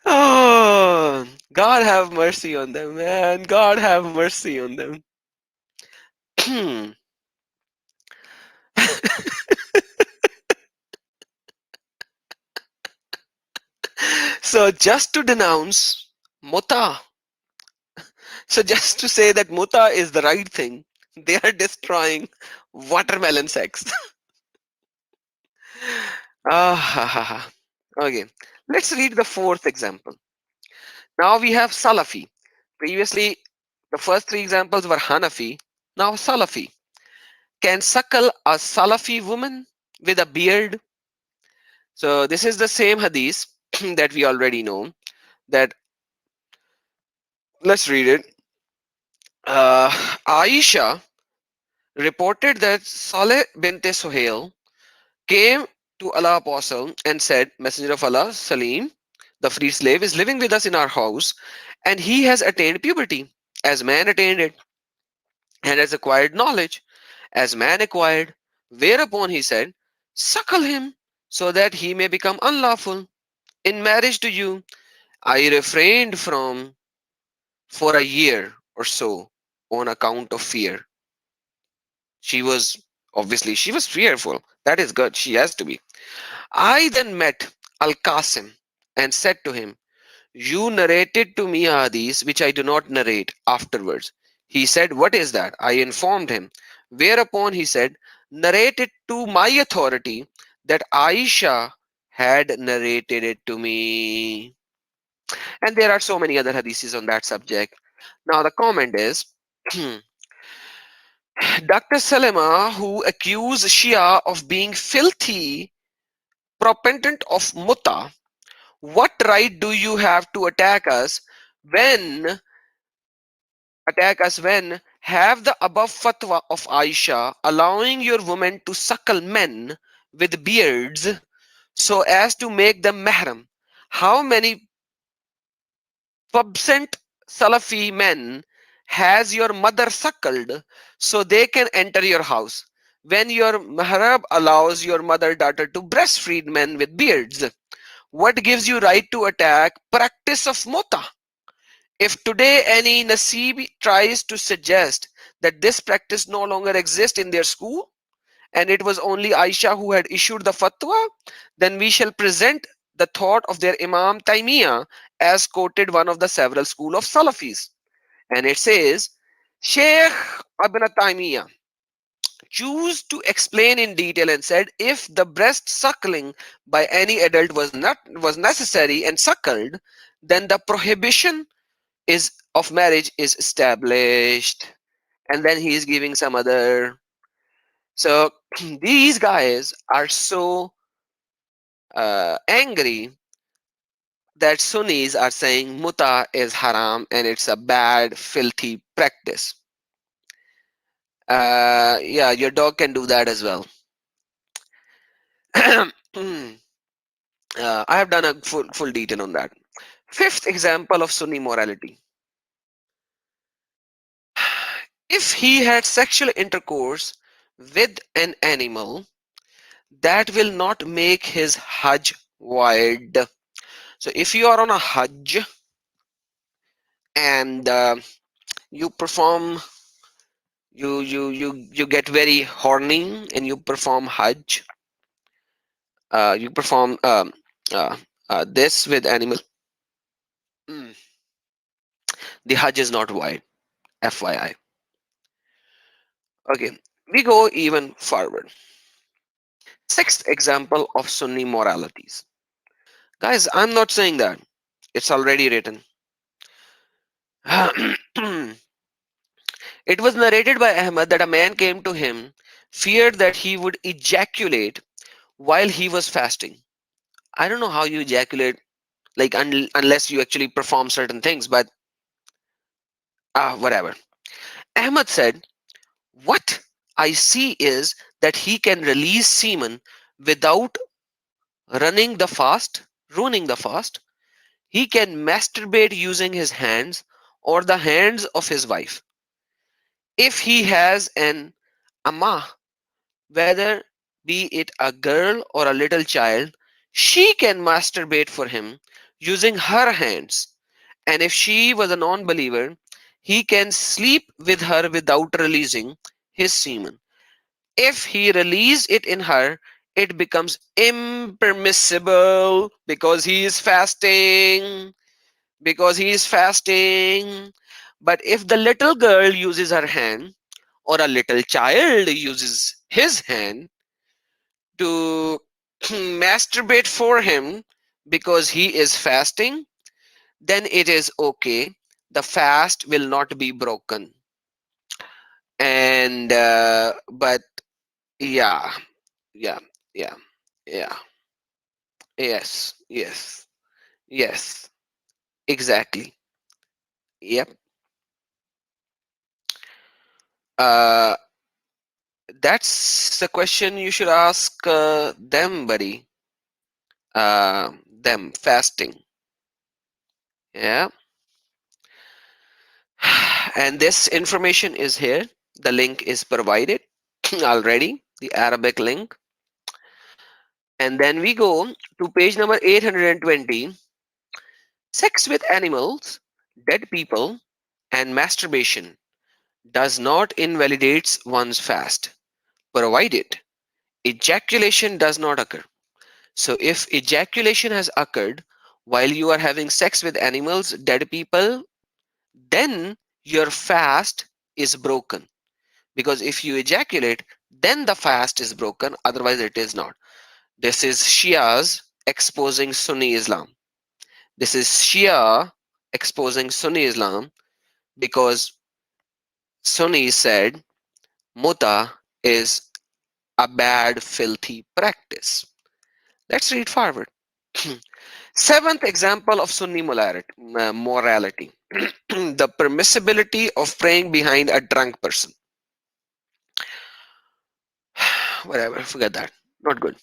Oh, God have mercy on them, man. God have mercy on them. So just to denounce muta, so just to say that muta is the right thing, they are destroying watermelon sex. Ah, ha, ha, ha. Okay, let's read the fourth example. Now we have Salafi. Previously, the first three examples were Hanafi. Now Salafi. Can suckle a Salafi woman with a beard? So this is the same hadith that we already know. That let's read it. Aisha reported that Saleh bint Suhail came to Allah Apostle and said, Messenger of Allah, Salim, the free slave, is living with us in our house, and he has attained puberty, as man attained it, and has acquired knowledge, as man acquired. Whereupon he said, suckle him, so that he may become unlawful in marriage to you. I refrained from for a year or so on account of fear. She was she was fearful. That is good. She has to be. I then met Al Qasim and said to him, you narrated to me a hadith which I do not narrate afterwards. He said, what is that? I informed him. Whereupon he said, narrate it to my authority that Aisha had narrated it to me. And there are so many other hadiths on that subject. Now the comment is Dr. Salema, who accused Shia of being filthy, proponent of muta, what right do you have to when attack us when have the above fatwa of Aisha allowing your women to suckle men with beards so as to make them mahram? How many pubscent Salafi men has your mother suckled so they can enter your house? When your mahrab allows your mother daughter to breastfeed men with beards, what gives you right to attack practice of muta? If today any Nasibi tries to suggest that this practice no longer exists in their school and it was only Aisha who had issued the fatwa, then we shall present the thought of their Imam Taymiyah as quoted one of the several school of Salafis. And it says, Sheikh Ibn Taymiyah choose to explain in detail and said, if the breast suckling by any adult was necessary and suckled, then the prohibition is of marriage is established. And then he is giving some other. So these guys are so angry that Sunnis are saying muta is haram and it's a bad filthy practice. Yeah, your dog can do that as well. I have done a full detail on that. Fifth example of Sunni morality. If he had sexual intercourse with an animal, that will not make his Hajj void. So if you are on a Hajj and you perform, you get very horny and you perform Hajj, you perform uh, this with animal, mm, the Hajj is not void. FYI. Okay, we go even forward. Sixth example of Sunni moralities. Guys, I'm not saying that. It's already written. It was narrated by Ahmad that a man came to him, feared that he would ejaculate while he was fasting. I don't know how you ejaculate, like unless you actually perform certain things, but Whatever. Ahmed said, what I see is that he can release semen without running the fast, ruining the fast. He can masturbate using his hands or the hands of his wife. If he has an amma, whether be it a girl or a little child, she can masturbate for him using her hands. And if she was a non believer, he can sleep with her without releasing his semen. If he release it in her, it becomes impermissible because he is fasting. Because he is fasting. But if the little girl uses her hand or a little child uses his hand to masturbate for him because he is fasting, then it is okay. The fast will not be broken. And but yeah, yeah, yeah, yeah, yes, yes, yes, exactly. Yep. Uh, that's the question you should ask them, buddy. Them fasting. Yeah. And this information is here. The link is provided already, the Arabic link. And then we go to page number 820. Sex with animals, dead people, and masturbation does not invalidate one's fast, provided ejaculation does not occur. So if ejaculation has occurred while you are having sex with animals, dead people, then your fast is broken. Because if you ejaculate, then the fast is broken, otherwise it is not. This is Shias exposing Sunni Islam. This is Shia exposing Sunni Islam because Sunni said muta is a bad, filthy practice. Let's read forward. Seventh example of Sunni morality. The permissibility of praying behind a drunk person. Whatever, forget that. Not good.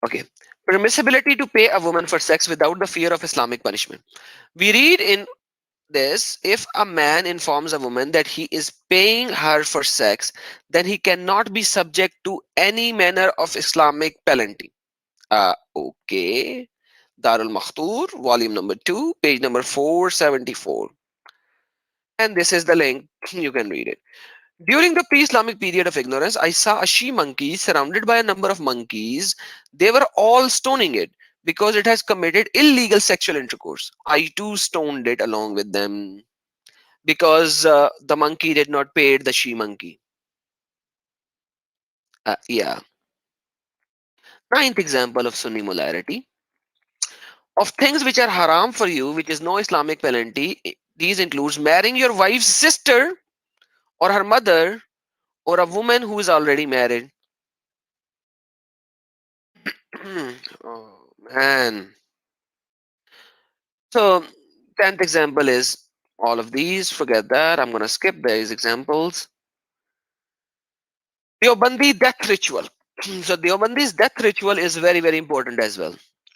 Okay. Permissibility to pay a woman for sex without the fear of Islamic punishment. We read in this, if a man informs a woman that he is paying her for sex, then he cannot be subject to any manner of Islamic penalty. Okay. Darul Makhtur, volume number 2, page number 474. And this is the link. You can read it. During the pre-Islamic period of ignorance, I saw a she monkey surrounded by a number of monkeys. They were all stoning it because it has committed illegal sexual intercourse. I too stoned it along with them because the monkey did not pay the she monkey. Yeah. Ninth example of Sunni molarity. Of things which are haram for you, which is no Islamic penalty, these includes marrying your wife's sister or her mother or a woman who is already married. Oh man. So 10th example is all of these. Forget that. I'm gonna skip these examples. Deobandi death ritual. So Deobandi's death ritual is very, very important as well.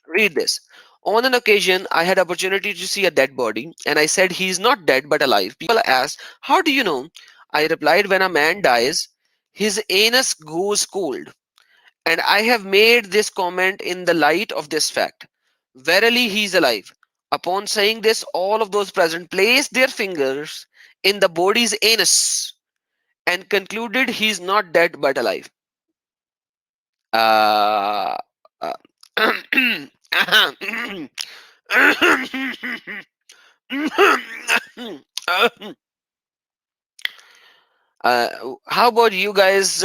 Read this. On an occasion, I had opportunity to see a dead body, and I said he is not dead but alive. People asked, "How do you know?" I replied, "When a man dies, his anus goes cold." And I have made this comment in the light of this fact. Verily he is alive. Upon saying this, all of those present placed their fingers in the body's anus and concluded he is not dead but alive. Uh, uh, how about you guys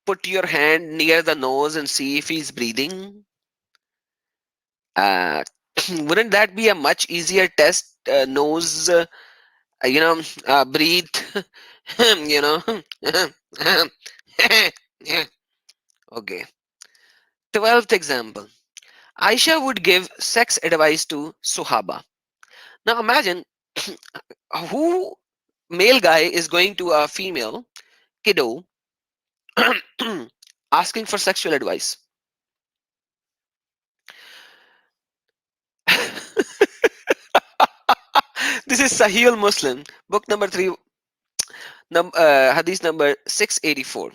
put your hand near the nose and see if he's breathing? Uh, wouldn't that be a much easier test? Nose, breathe, you know. Yeah. Okay. 12th example. Aisha would give sex advice to Suhaba. Now imagine who male guy is going to a female kiddo asking for sexual advice? This is Sahih al-Muslim, book number 3, hadith number 684.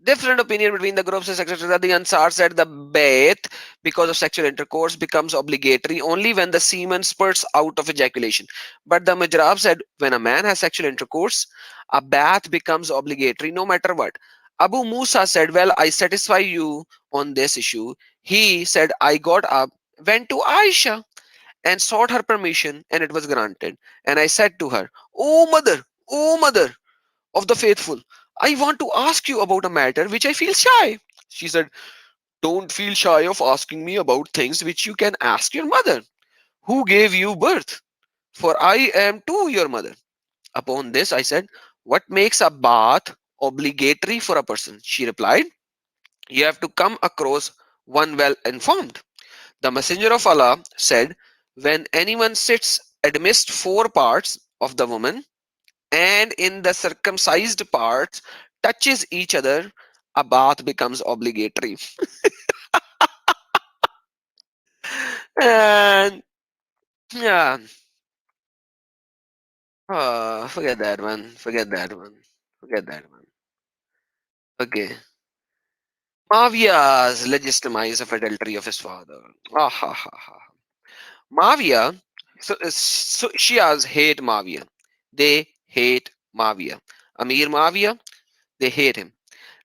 Different opinion between the groups, etc. The Ansar said the bath because of sexual intercourse becomes obligatory only when the semen spurts out of ejaculation. But the Majrab said when a man has sexual intercourse, a bath becomes obligatory no matter what. Abu Musa said, well, I satisfy you on this issue. He said, I got up, went to Aisha and sought her permission, and it was granted. And I said to her, O mother of the faithful, I want to ask you about a matter which I feel shy. She said, don't feel shy of asking me about things which you can ask your mother. Who gave you birth? For I am too your mother. Upon this, I said, what makes a bath obligatory for a person? She replied, you have to come across one well informed. The Messenger of Allah said, when anyone sits amidst four parts of the woman, and in the circumcised parts touches each other, a bath becomes obligatory. And yeah, forget that one. Forget that one. Forget that one. Okay. Mavia's legitimize of adultery of his father. Ah, ha, ha, ha. Mavia, so Shias hate Mavia. They hate Mavia. Amir Mavia, they hate him.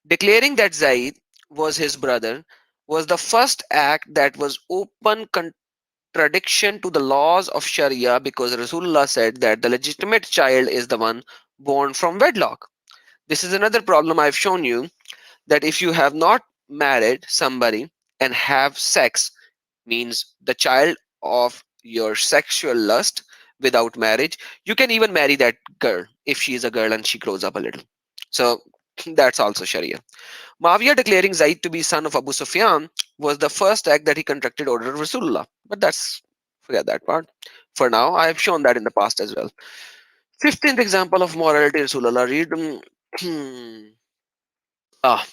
Declaring that Zaid was his brother was the first act that was open contradiction to the laws of Sharia, because Rasulullah said that the legitimate child is the one born from wedlock. This is another problem I've shown you, that if you have not married somebody and have sex, means the child of your sexual lust without marriage, you can even marry that girl if she is a girl and she grows up a little. So that's also Sharia. Muawiyah declaring Zaid to be son of Abu Sufyan was the first act that he contracted order of Rasulullah. But that's, forget that part. For now, I have shown that in the past as well. 15th example of morality Rasulullah. Read. ah,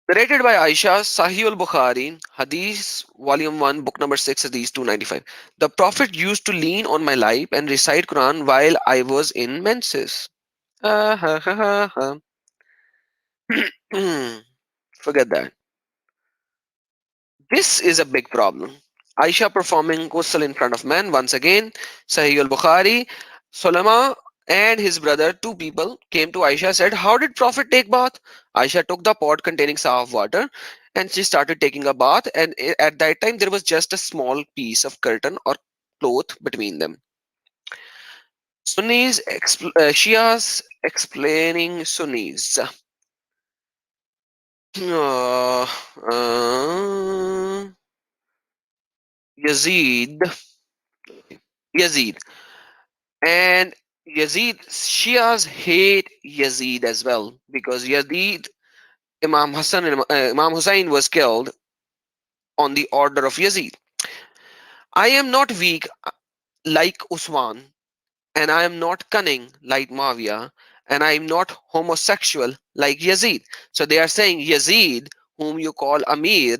Narrated by Aisha, Sahih al-Bukhari, Hadith, Volume 1, Book number 6, Hadith 295. The Prophet used to lean on my lap and recite Quran while I was in menses. Ah, ha, ha, ha, ha. Forget that. This is a big problem. Aisha performing ghusl in front of men once again. Sahih al-Bukhari. Solama and his brother, two people, came to Aisha, said, how did Prophet take bath? Aisha took the pot containing saw of water and she started taking a bath, and at that time there was just a small piece of curtain or cloth between them. Sunnis, Shias explaining Sunnis. Uh, uh, Yazid. Yazid. And Yazid, Shias hate Yazid as well, because Yazid, Imam Hussein was killed on the order of Yazid. I am not weak like Usman, and I am not cunning like Muawiyah, and I am not homosexual like Yazid. So they are saying Yazid, whom you call Amir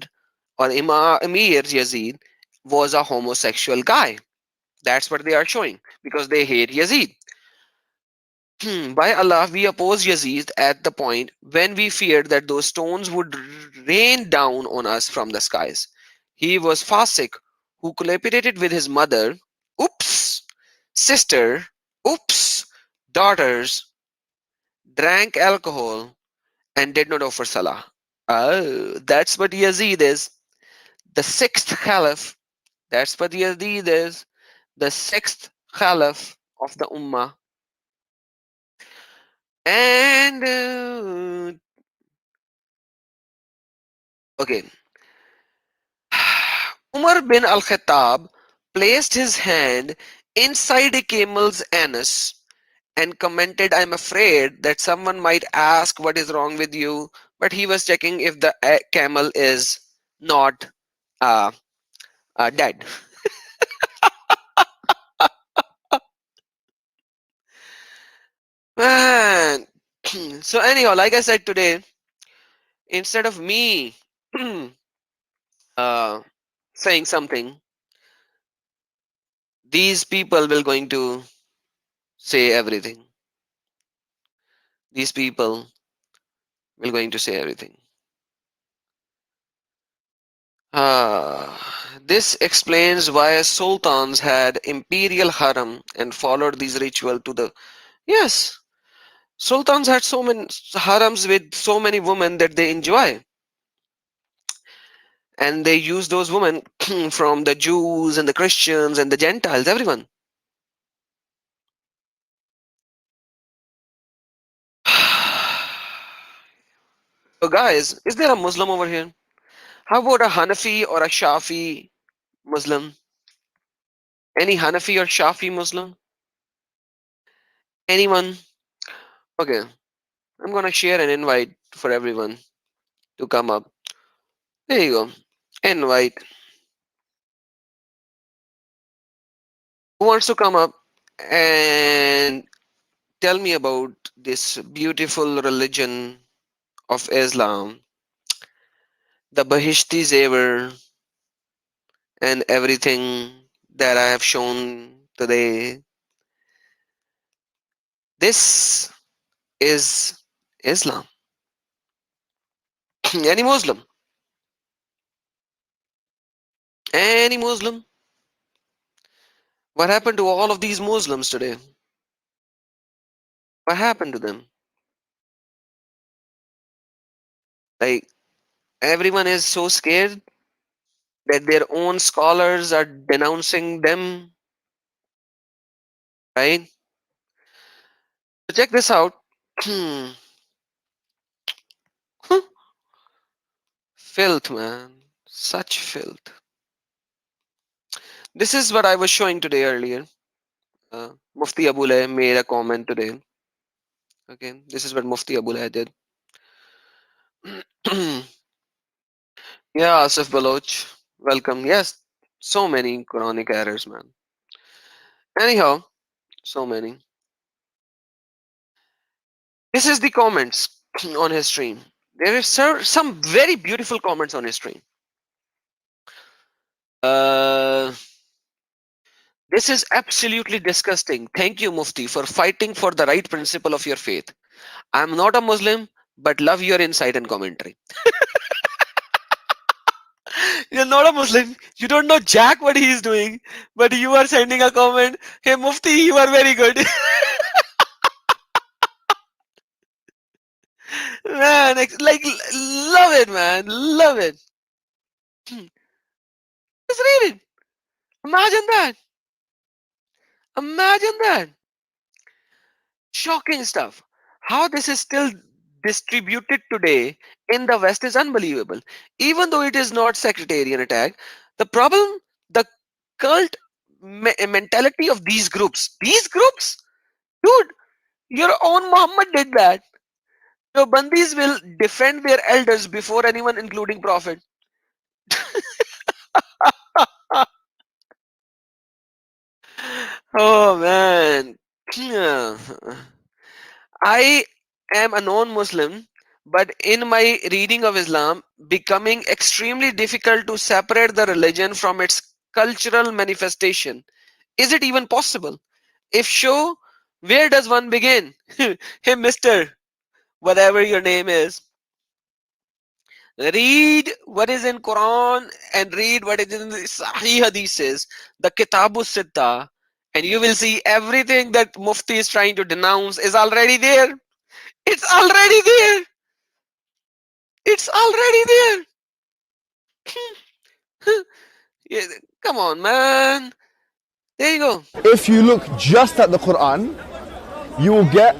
or Amir Yazid, was a homosexual guy. That's what they are showing, because they hate Yazid. By Allah, we oppose Yazid at the point when we feared that those stones would rain down on us from the skies. He was Fasik, who collaborated with his mother, oops, sister, oops, daughters, drank alcohol, and did not offer salah. Oh, that's what Yazid is. The sixth caliph. That's what Yazid is. The sixth caliph of the Ummah. And okay, Umar bin al-Khattab placed his hand inside a camel's anus and commented, I'm afraid that someone might ask what is wrong with you, but he was checking if the camel is not uh, dead. Man. So anyhow, like I said today, instead of me uh, saying something, these people will going to say everything. These people will going to say everything. This explains why sultans had imperial harem and followed these ritual to the yes. Sultans had so many harems with so many women that they enjoy, and they use those women from the Jews and the Christians and the Gentiles, everyone. So, guys, is there a Muslim over here? How about a Hanafi or a Shafi Muslim? Any Hanafi or Shafi Muslim? Anyone? Okay, I'm gonna share an invite for everyone to come up. There you go. Invite. Who wants to come up and tell me about this beautiful religion of Islam, the Bahishti Zever, and everything that I have shown today? This is Islam. Any Muslim? Any Muslim? What happened to all of these Muslims today? What happened to them? Like, everyone is so scared that their own scholars are denouncing them, right? So check this out. Filth, man. Such filth. This is what I was showing today earlier. Mufti Abu Layth made a comment today. Okay, this is what Mufti Abu Layth did. Yeah, Asif Baloch, welcome. Yes, so many Quranic errors, man. Anyhow, so many. This is the comments on his stream. There is some very beautiful comments on his stream. Uh, this is absolutely disgusting. Thank you, Mufti, for fighting for the right principle of your faith. I'm not a Muslim, but love your insight and commentary. You're not a Muslim. You don't know Jack what he is doing, but you are sending a comment. Hey, Mufti, you are very good. Man, like, love it, man. Love it. Just read it. Imagine that. Imagine that. Shocking stuff. How this is still distributed today in the West is unbelievable. Even though it is not sectarian attack, the problem, the cult mentality of these groups, dude, your own Muhammad did that. Your bandis will defend their elders before anyone, including Prophet. Oh man. I am a non-Muslim, but in my reading of Islam, becoming extremely difficult to separate the religion from its cultural manifestation. Is it even possible? If so, where does one begin? Hey, Mister, whatever your name is, read what is in Quran and read what is in the Sahih Hadiths, the Kitabu Sitta, and you will see everything that Mufti is trying to denounce is already there. It's already there. It's already there. Yeah, come on, man. There you go. If you look just at the Quran, you will get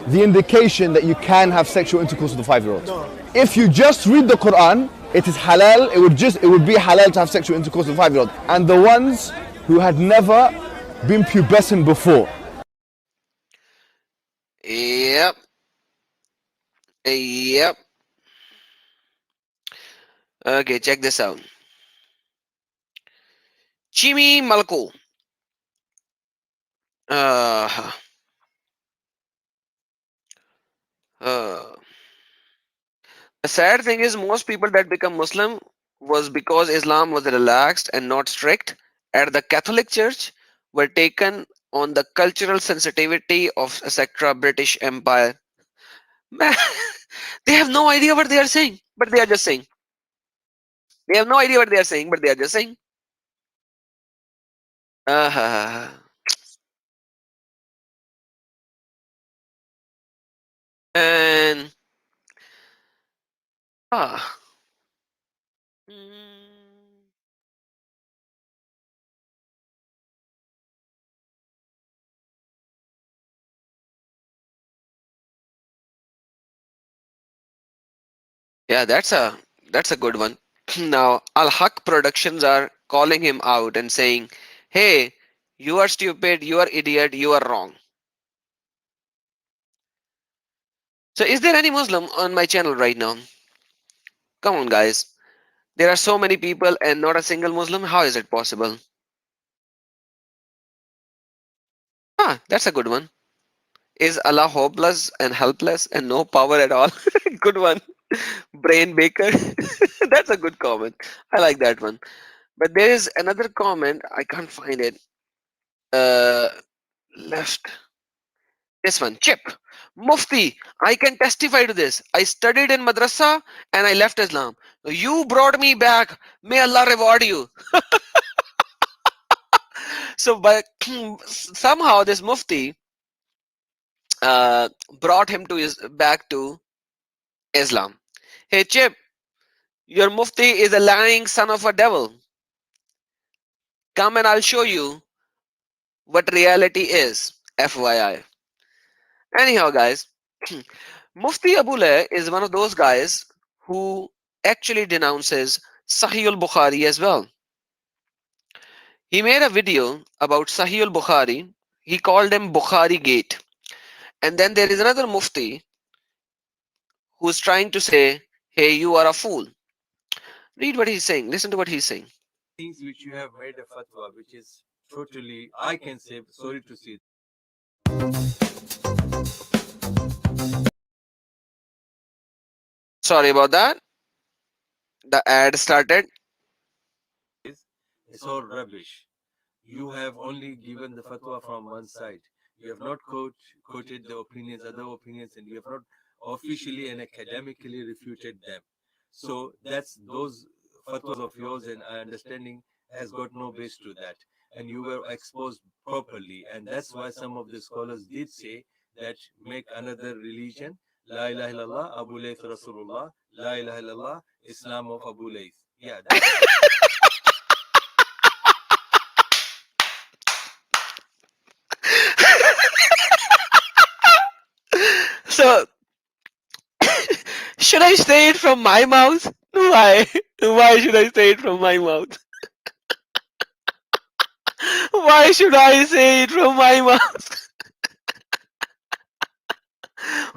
the indication that you can have sexual intercourse with a 5-year-old. If you just read the Quran, it is halal. It would be halal to have sexual intercourse with a 5-year-old. And the ones who had never been pubescent before. Yep. Yep. Okay, check this out. Chimi Malko. Uh, uh, the sad thing is, most people that become Muslim was because Islam was relaxed and not strict. At the Catholic Church, were taken on the cultural sensitivity of etc. British Empire. Man, they have no idea what they are saying, but they are just saying. They have no idea what they are saying, but they are just saying. Uh, and ah, mm, yeah, that's a good one. Now, Al Haq Productions are calling him out and saying, "Hey, you are stupid, you are idiot, you are wrong." So, is there any Muslim on my channel right now? Come on, guys. There are so many people and not a single Muslim. How is it possible? Ah, that's a good one. Is Allah hopeless and helpless and no power at all? Good one. Brain Baker. That's a good comment. I like that one. But there is another comment. I can't find it. Uh, left. This one. Chip. Mufti. I can testify to this. I studied in madrasa and I left Islam. You brought me back. May Allah reward you. So, but somehow this Mufti brought him to his back to Islam. Hey, Chip. Your Mufti is a lying son of a devil. Come and I'll show you what reality is. FYI. Anyhow, guys, Mufti Abu Layth is one of those guys who actually denounces Sahih al-Bukhari as well. He made a video about Sahih al-Bukhari. He called him Bukhari Gate. And then there is another Mufti who's trying to say, hey, you are a fool. Read what he's saying. Listen to what he's saying. Things which you have made a fatwa, which is totally, I can say, sorry to say, Sorry about that. The ad started. it's all rubbish. You have only given the fatwa from one side. You have not quoted the opinions, other opinions, and you have not officially and academically refuted them. So that's those fatwas of yours and understanding has got no base to that. And you were exposed properly. And that's why some of the scholars did say that make another religion, La ilaha illallah, Abu Layth Rasulullah, La ilaha illallah, Islam of Abu Layth. Yeah, that's So, should I say it from my mouth? Why? Why should I say it from my mouth? Why should I say it from my mouth?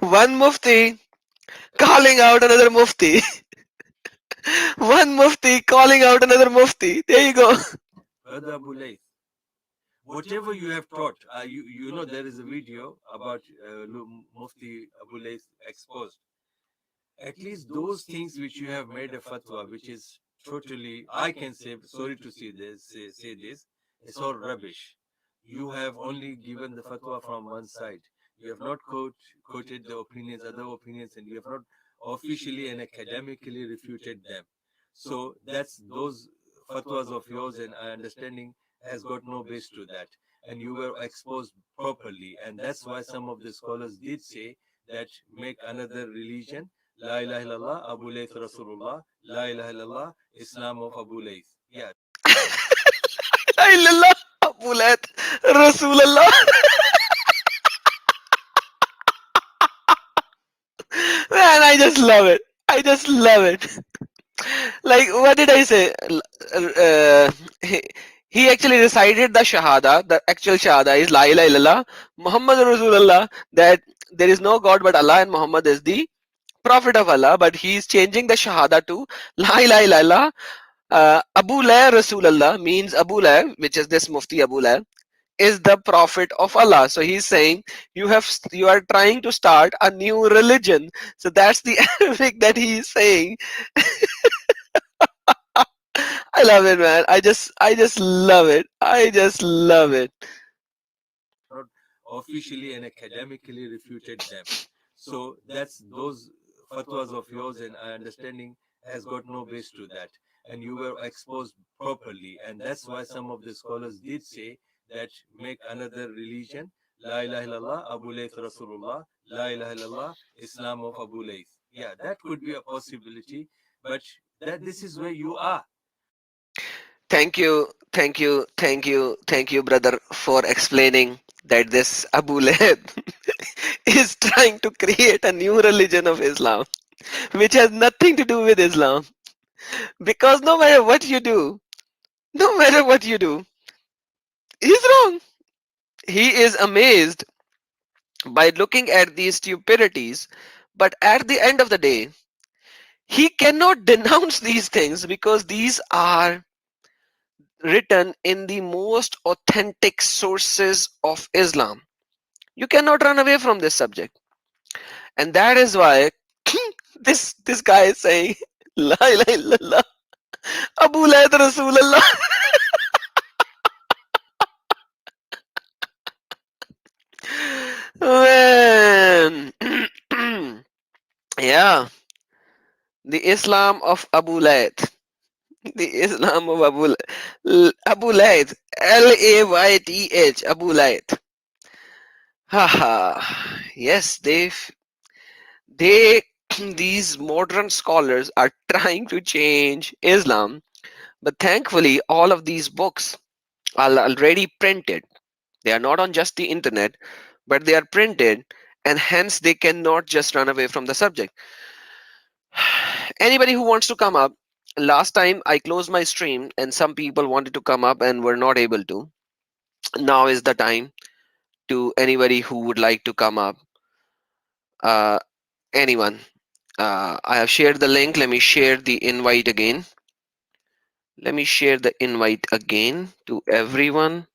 One Mufti calling out another Mufti. One Mufti calling out another Mufti. There you go. Brother Abu Layth. Whatever you have taught, you know there is a video about Mufti Abu Layth exposed. At least those things which you have made a fatwa, which is totally, I can say, sorry to say this, it's all rubbish. You have only given the fatwa from one side. You have not quoted the opinions, other opinions, and you have not officially and academically refuted them. So that's those fatwas of yours and understanding has got no base to that. And you were exposed properly. And that's why some of the scholars did say that make another religion, La ilaha illallah, Abu Layth Rasulullah, La ilaha illallah, Islam of Abu Layth. Yeah. La ilallah, Abu Layth, Rasulullah. Man, I just love it. I just love it. Like, what did I say? He actually recited the Shahada. The actual Shahada is La ilaha illallah, Muhammad Rasulullah, that there is no God but Allah and Muhammad is the Prophet of Allah. But he is changing the Shahada to La ilaha illallah, Abu Layth Rasulullah means Abu Layth, which is this Mufti Abu Layth, is the prophet of Allah. So he's saying you are trying to start a new religion. So that's the Arabic that he is saying. I love it, man. I just love it. I just love it. Not officially and academically refuted them. So that's those fatwas of yours and understanding has got no base to that. And you were exposed properly. And that's why some of the scholars did say that make another religion, La ilaha illallah, Abu Layth Rasulullah, La ilaha illallah, Islam of Abu Layth. Yeah, that could be a possibility, but that this is where you are. Thank you, thank you, thank you, thank you, brother, for explaining that this Abu Lahab is trying to create a new religion of Islam, which has nothing to do with Islam. Because no matter what you do, no matter what you do, he's wrong. He is amazed by looking at these stupidities, but at the end of the day, he cannot denounce these things because these are written in the most authentic sources of Islam. You cannot run away from this subject. And that is why this guy is saying La ilaha illallah Abu Layth Rasulullah. Man. Yeah, the Islam of Abu Layth. The Islam of Abu Layth. Layth. Abu Layth. Haha. Yes, they these modern scholars are trying to change Islam, but thankfully all of these books are already printed. They are not on just the internet, but they are printed, and hence they cannot just run away from the subject. Anybody who wants to come up, last time I closed my stream and some people wanted to come up and were not able to. Now is the time to anybody who would like to come up. Uh, anyone. I have shared the link. Let me share the invite again. Let me share the invite again to everyone.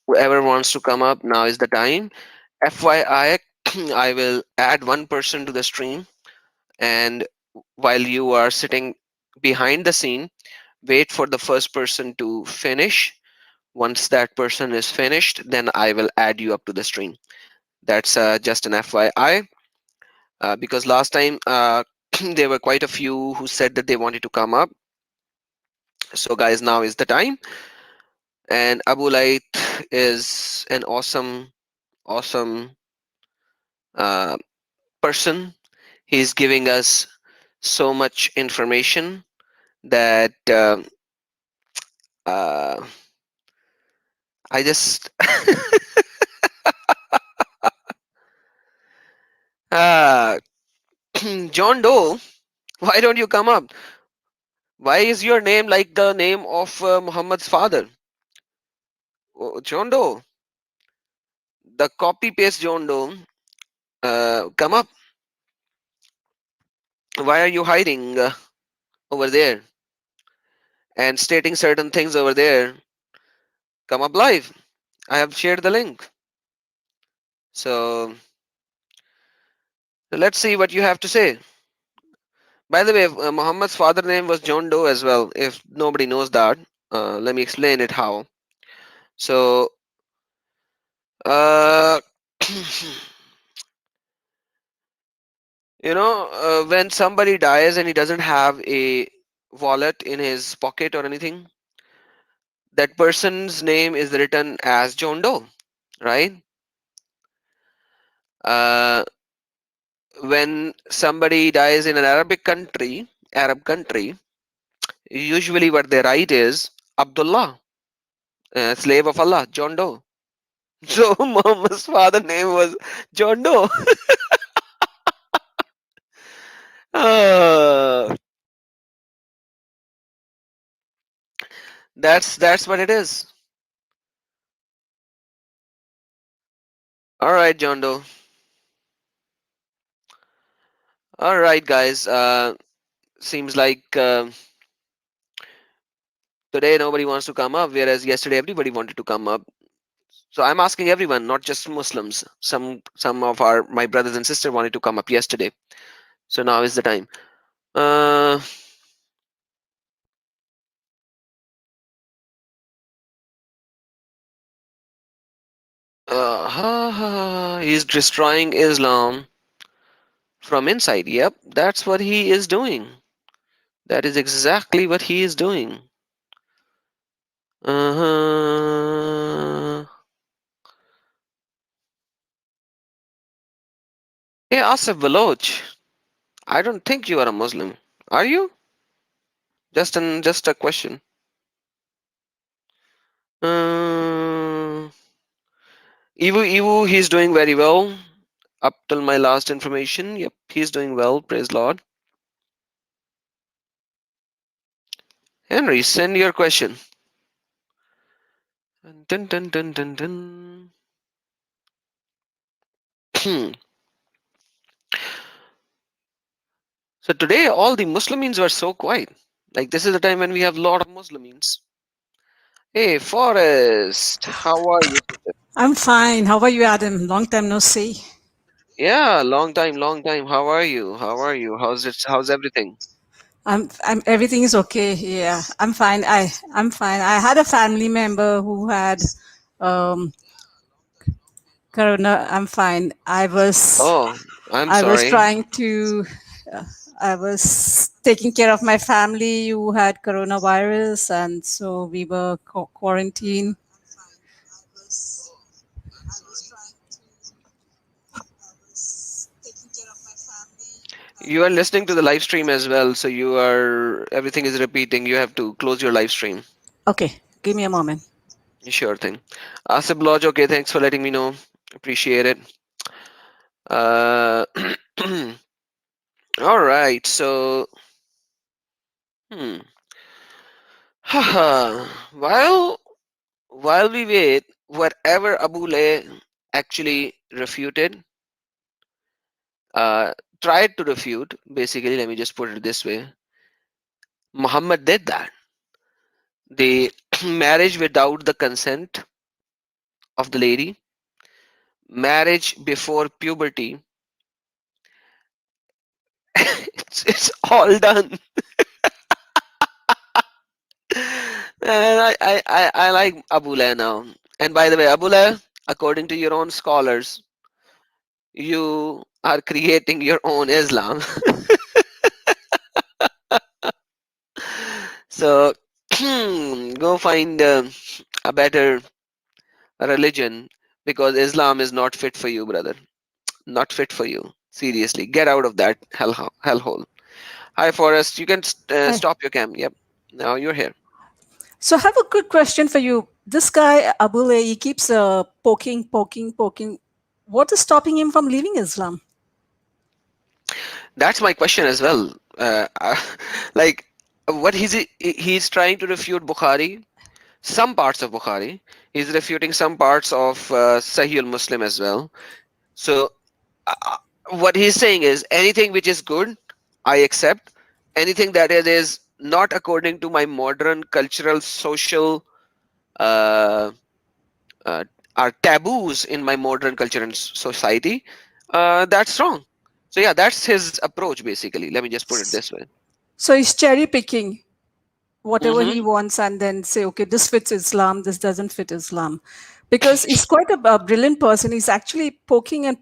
Whoever wants to come up, now is the time. FYI, I will add one person to the stream, and while you are sitting behind the scene, wait for the first person to finish. Once that person is finished, then I will add you up to the stream. That's just an FYI, because last time there were quite a few who said that they wanted to come up. So, guys, now is the time. And Abu Layth is an awesome uh, person. He's giving us so much information that uh, I just uh, John Doe. Why don't you come up? Why is your name like the name of Muhammad's father? Oh, John Doe, the copy paste John Doe. Come up. Why are you hiding over there and stating certain things over there? Come up live. I have shared the link. So let's see what you have to say. By the way, Muhammad's father name was John Doe as well. If nobody knows that, let me explain it how. So, uh, when somebody dies and he doesn't have a wallet in his pocket or anything, that person's name is written as John Doe, right? Uh, when somebody dies in an Arab country, usually what they write is Abdullah, slave of Allah, John Doe. So Muhammad's father name was John Doe. Uh, that's what it is. All right, John Doe. All right, guys. Seems like Today nobody wants to come up, whereas yesterday everybody wanted to come up. So I'm asking everyone, not just Muslims. Some of my brothers and sisters wanted to come up yesterday. So now is the time. Uh, he's destroying Islam from inside. Yep, that's what he is doing. That is exactly what he is doing. Uh-huh. Hey, Asif Baloch, I don't think you are a Muslim. Are you? Just a question. Uh, Iwu, he's doing very well. Up till my last information, yep, he's doing well. Praise Lord. Henry, send your question. Dun, dun, dun, dun, dun. So today, all the Muslims were so quiet. Like this is the time when we have a lot of Muslims. Hey, Forrest, how are you? I'm fine. How are you, Adam? Long time no see. Yeah, long time, long time. How are you? How are you? How's it? How's everything? I'm everything is okay. Yeah, I'm fine. I'm fine. I had a family member who had um corona. I'm fine. Oh, I'm I was sorry. trying to uh, I was taking care of my family who had coronavirus, and so we were quarantined. You are listening to the live stream as well, so everything is repeating. You have to close your live stream. Okay, give me a moment. Sure thing. Asif Lodge, okay, thanks for letting me know. Appreciate it. Uh, all right, so hmm. while while we wait, whatever Abu Layth actually refuted, uh, tried to refute. Basically, let me just put it this way: Muhammad did that. The marriage without the consent of the lady, marriage before puberty, it's all done. And I like Abu Layth now. And by the way, Abu Layth, according to your own scholars, you are creating your own Islam. So go find a better religion because Islam is not fit for you, brother. Not fit for you. Seriously, get out of that hellhole. Hi, Forrest. You can Hi. stop your cam. Yep. Now you're here. So I have a good question for you. This guy Abule, he keeps poking. What is stopping him from leaving Islam? That's my question as well. Like, what he's trying to refute Bukhari, some parts of Bukhari. He's refuting some parts of Sahih al-Muslim as well. So, what he's saying is anything which is good, I accept. Anything that is not according to my modern cultural, social, uh, uh, are taboos in my modern culture and society, that's wrong. So yeah, that's his approach basically. Let me just put it this way. So he's cherry picking whatever Hmm. he wants and then say, okay, this fits Islam, this doesn't fit Islam. Because he's quite a brilliant person. He's actually poking, and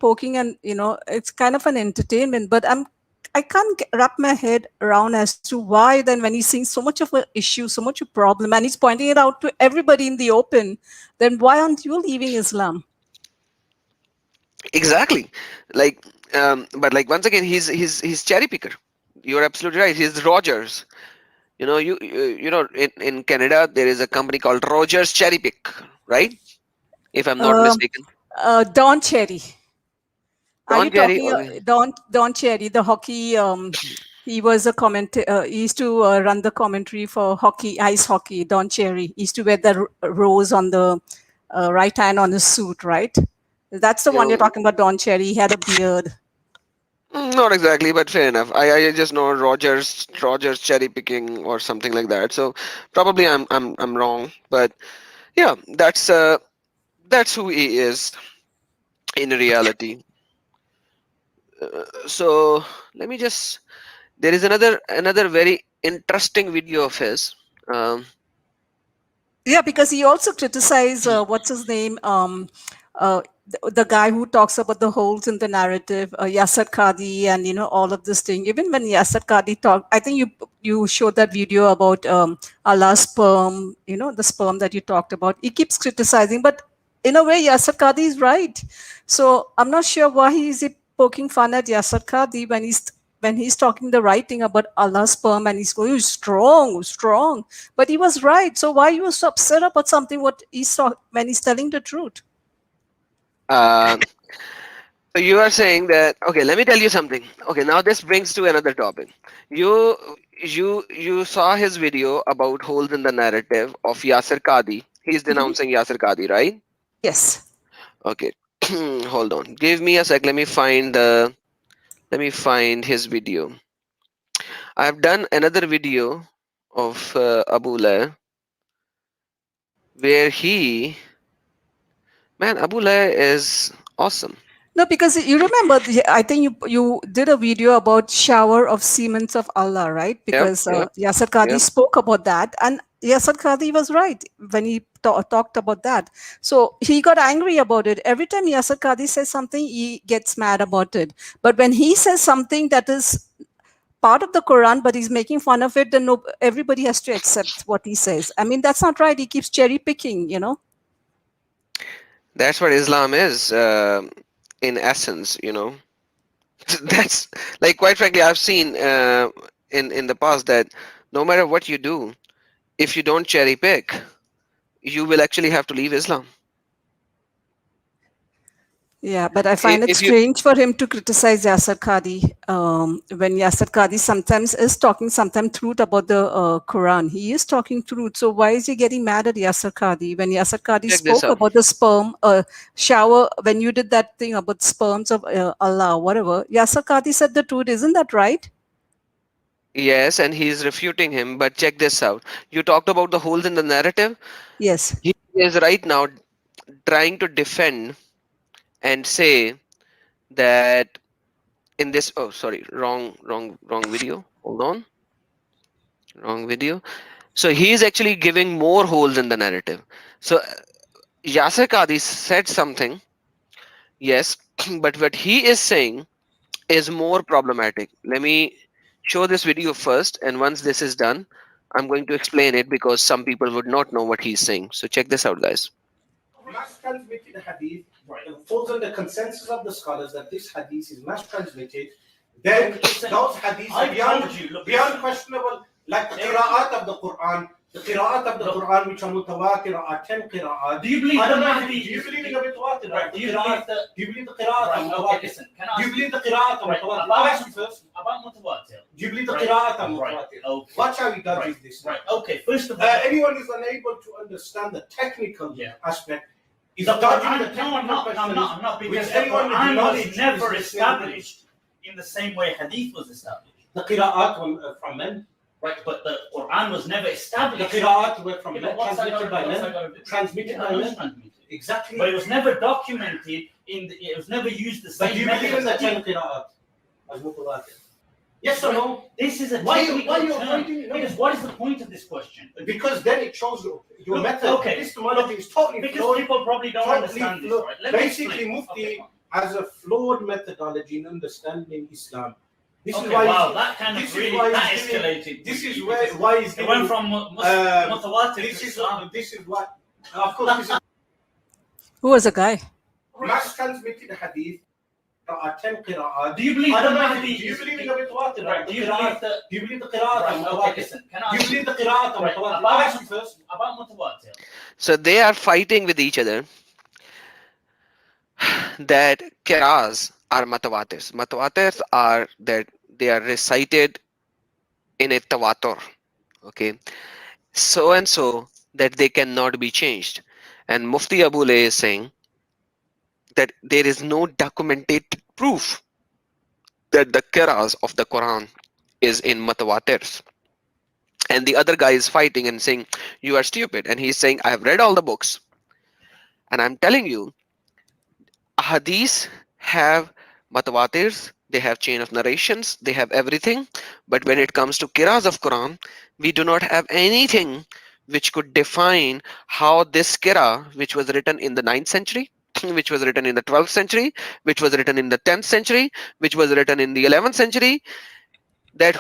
it's kind of an entertainment. But I can't wrap my head around as to why then when he's seeing so much of an issue, so much a problem, and he's pointing it out to everybody in the open, then why aren't you leaving Islam? Exactly. Like, but like once again, he's cherry picker. You're absolutely right. He's Rogers. In Canada there is a company called Rogers Cherry Pick, right? If I'm not Um, mistaken. Don Cherry. Are Don you Cherry. talking Okay. Don Cherry, the hockey? He was a he used to run the commentary for hockey, ice hockey. Don Cherry. He used to wear the rose on the right hand on his suit, right? That's the one you're You talking about, Don Cherry. He had a beard. Not exactly, but fair enough. I just know Rogers cherry picking or something like that. So probably I'm wrong, but yeah, that's who he is in reality. So let me just. There is another very interesting video of his. Um, Yeah, because he also criticized what's his name, the guy who talks about the holes in the narrative, Yasser Qadi, and all of this thing. Even when Yasser Qadi talked, I think you showed that video about Allah's sperm, the sperm that you talked about. He keeps criticizing, but in a way, Yasser Qadi is right. So I'm not sure why is he poking fun at Yasser Qadi when he's talking the right thing about Allah's sperm, and he's going, "Oh, strong, strong." But he was right. So why you so upset about something what he saw when he's telling the truth? uh, so you are saying that, okay, let me tell you something. Okay, now this brings to another topic. You you saw his video about holes in the narrative of Yasser Qadi. He's Mhm. denouncing Yasser Qadi, right? Yes. Okay. Hold on. Give me a sec. Let me find his video. I have done another video of Abu Layth where man, Abu Layth is awesome. No, because you remember, I think you did a video about shower of Siemens of Allah, right? Yep, Because yep, Yasser Qadi yep. spoke about that, and Yasser Qadi was right when he talked about that. So he got angry about it. Every time Yasser Qadi says something, he gets mad about it. But when he says something that is part of the Quran, but he's making fun of it, then no, everybody has to accept what he says. I mean, that's not right. He keeps cherry picking. That's what Islam is, in essence. That's like, quite frankly, I've seen in the past that no matter what you do, if you don't cherry pick, you will actually have to leave Islam. Yeah, but I find it If you strange for him to criticize Yasser Qadi when Yasser Qadi sometimes is talking sometimes truth about the Quran. He is talking truth. So why is he getting mad at Yasser Qadi when Yasser Qadi check this spoke out, about the sperm shower, when you did that thing about sperms of Allah, whatever, Yasser Qadi said the truth. Isn't that right? yes, and he's refuting him. But check this out. You talked about the holes in the narrative. Yes. He is right now trying to defend and say that in this. Oh, sorry, wrong video. Hold on, wrong video. So he is actually giving more holes in the narrative. So Yasser Qadi said something, yes, but what he is saying is more problematic. Let me show this video first, and once this is done, I'm going to explain it because some people would not know what he's saying. So check this out, guys. Mass transmitted hadith, right, it falls under consensus of the scholars that this hadith is mass transmitted, then those hadiths are beyond questionable, like the qira'at of the Quran. The qira'at of the Quran, which are mutawatir, are 10 qira'at. Do you believe in the hadith? Do you believe in the mutawatir? Right. Do you believe the qira'at of mutawatir? Listen, do you believe the qira'at of mutawatir? I'll ask you first. About mutawatir. Do you believe the qira'at of mutawatir? Okay. Watch how he does this. Right. Okay. First of all, anyone who's unable to understand the technical aspect, is the Quran, no, I'm not, because the Quran was never established in the same way Hadith was established. The Qira'at from men, right? But the Quran was never established. The Qira'at were from men, transmitted by men, transmitted by men. Exactly. But it was never documented it was never used the same. But do you believe in the 10 Qira'at as mutawatir? Yes or no? This is a technical term. Because what is the point of this question? Because then it shows your method. Okay. Epistemology is totally because flawed. People probably don't understand this, right? Basically, Mufti has a flawed methodology in understanding Islam. This is why that kind of really escalated. This is why he's it went from mutawatir to Islam. This is what, of course, this is Who was the guy? mass transmitted hadith. Are 10 qira'at. Do you believe in the hadith? Do you believe in the mutawatir? Right. Do you believe the qira'at of mutawatir? Listen, do you believe the qira'at of mutawatir? I'll ask you first about mutawatir. So they are fighting with each other that qira'as are matawatirs. Matawatirs are that they are recited in a tawatur. Okay, so and so that they cannot be changed. And Mufti Abu Layth is saying that there is no documented proof that the qira'as of the Quran is in mutawatirs. And the other guy is fighting and saying, you are stupid. And he's saying, I have read all the books. And I'm telling you, hadiths have matawatirs, they have chain of narrations, they have everything. But when it comes to kiras of Quran, we do not have anything which could define how this kira, which was written in the 9th century, which was written in the 12th century, which was written in the 10th century, which was written in the 11th century, that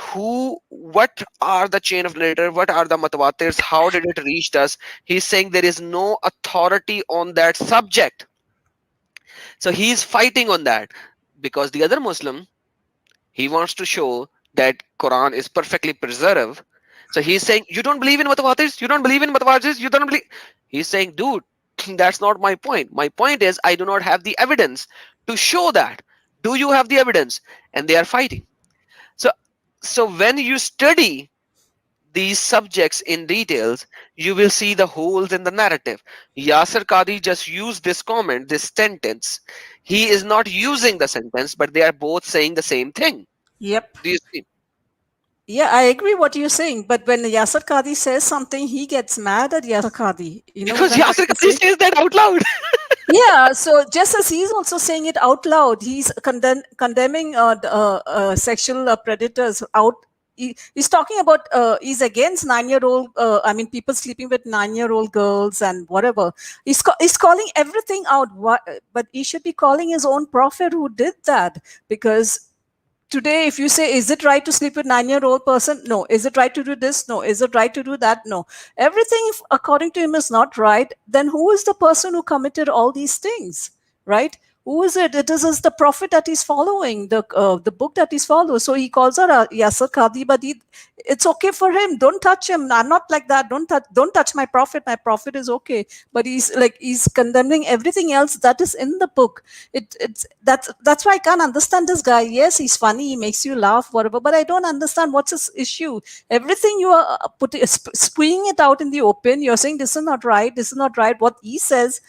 what are the chain of narrator, what are the matawatirs, how did it reach us? He's saying there is no authority on that subject. So he's fighting on that, because the other Muslim, he wants to show that Quran is perfectly preserved. So he's saying, you don't believe in mutawatirs, you don't believe in mutawatirs, you don't believe. He's saying, dude, that's not my point. My point is, I do not have the evidence to show that. Do you have the evidence? And they are fighting. So when you study these subjects in details, you will see the holes in the narrative. Yasir Qadhi just used this comment, this sentence. He is not using the sentence, but they are both saying the same thing. Yep. Do you see? Yeah, I agree what you're saying. But when Yasir Qadhi says something, he gets mad at Yasir Qadhi. You know, Because when Yasir Qadhi says that out loud. yeah, so just as he's also saying it out loud, he's condemning sexual predators out. He's talking about he's against 9-year-old. I mean, people sleeping with 9-year-old girls and whatever. He's calling everything out. But he should be calling his own prophet who did that, because today, if you say, is it right to sleep with 9-year-old person? No. Is it right to do this? No. Is it right to do that? No. Everything, if according to him, is not right, then who is the person who committed all these things, right? Who is it? It is the prophet that he's following, the book that he's following. So he calls her Yasir Qadhi, but it's okay for him. Don't touch him. I'm not like that. Don't touch my prophet. My prophet is okay. But he's condemning everything else that is in the book. That's why I can't understand this guy. Yes, he's funny. He makes you laugh, whatever. But I don't understand what's his issue. Everything you are spewing it out in the open. You're saying this is not right. This is not right. What he says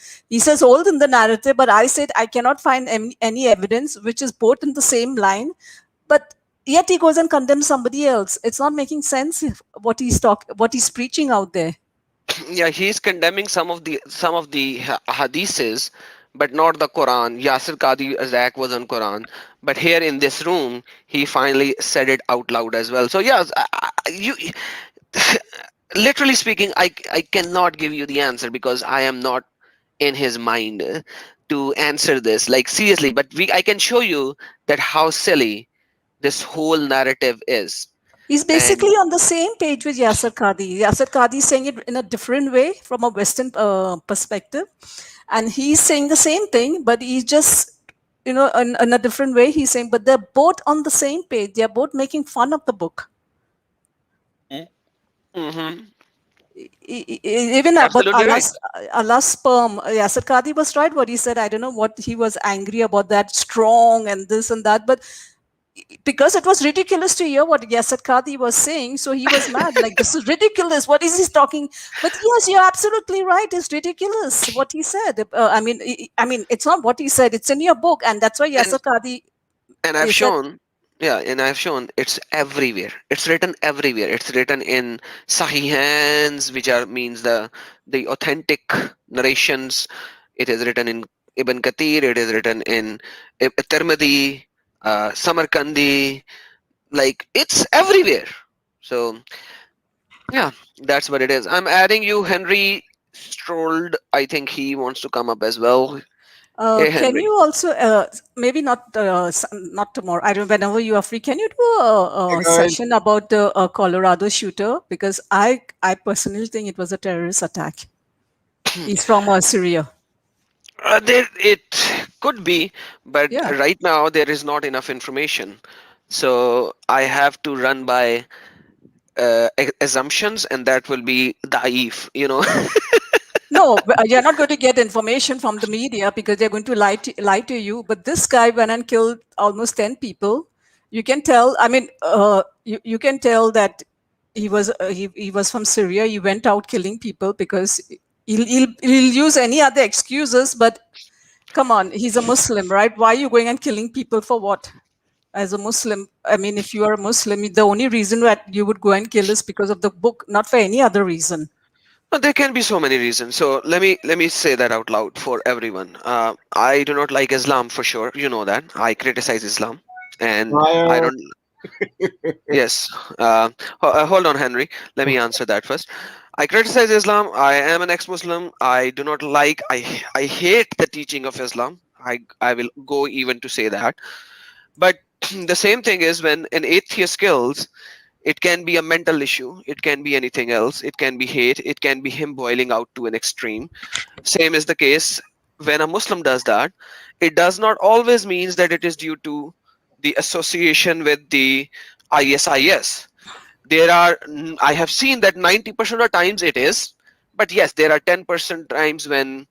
hold in the narrative. But I said I cannot find any evidence which is both in the same line. But yet he goes and condemns somebody else. It's not making sense what he's preaching out there. Yeah, he's condemning some of the hadiths, but not the Quran. Yasir Qadhi attack was on Quran, but here in this room, he finally said it out loud as well. So yes, you literally speaking, I cannot give you the answer because I am not in his mind to answer this. Like seriously, but I can show you that how silly this whole narrative is. He's basically on the same page with Yasir Qadhi. Yasir Qadhi is saying it in a different way from a Western perspective. And he's saying the same thing, but he's just, in a different way. He's saying, but they're both on the same page. They're both making fun of the book. Mm-hmm. Even about Allah's sperm, Yasir Qadhi was right what he said. I don't know what he was angry about, that strong and this and that, but because it was ridiculous to hear what Yasir Qadhi was saying, so he was mad. Like, this is ridiculous. What is he talking? But yes, you're absolutely right. It's ridiculous what he said. I mean, it's not what he said. It's in your book, and that's why Yasir Qadhi. And I've shown. Yeah, and I've shown it's everywhere. It's written everywhere. It's written in Sahihans, which means the authentic narrations. It is written in Ibn Kathir. It is written in Tirmidhi, Samarkandi. Like, it's everywhere. So yeah, that's what it is. I'm adding you, Henry Strolled. I think he wants to come up as well. Hey, Can you also maybe not tomorrow? I don't. Whenever you are free, can you do a session about the Colorado shooter? Because I personally think it was a terrorist attack. He's from Syria. It could be, but right now there is not enough information, so I have to run by assumptions, and that will be daif. No, you're not going to get information from the media because they're going to lie to you. But this guy went and killed almost 10 people. You can tell. I mean, you can tell that he was from Syria. He went out killing people because he'll use any other excuses. But come on, he's a Muslim, right? Why are you going and killing people for what? as a Muslim. I mean, if you are a Muslim, the only reason that you would go and kill is because of the book, not for any other reason. Well, there can be so many reasons. So let me say that out loud for everyone. I do not like Islam for sure. You know that. I criticize Islam, and I Liar. don't. Yes. Hold on, Henry. Let me answer that first. I criticize Islam. I am an ex-Muslim. I do not like. I hate the teaching of Islam. I will go even to say that. But the same thing is when an atheist kills, it can be a mental issue. It can be anything else. It can be hate. It can be him boiling out to an extreme. Same is the case when a Muslim does that. It does not always means that it is due to the association with the ISIS. I have seen that 90% of times it is, but yes, there are 10% times when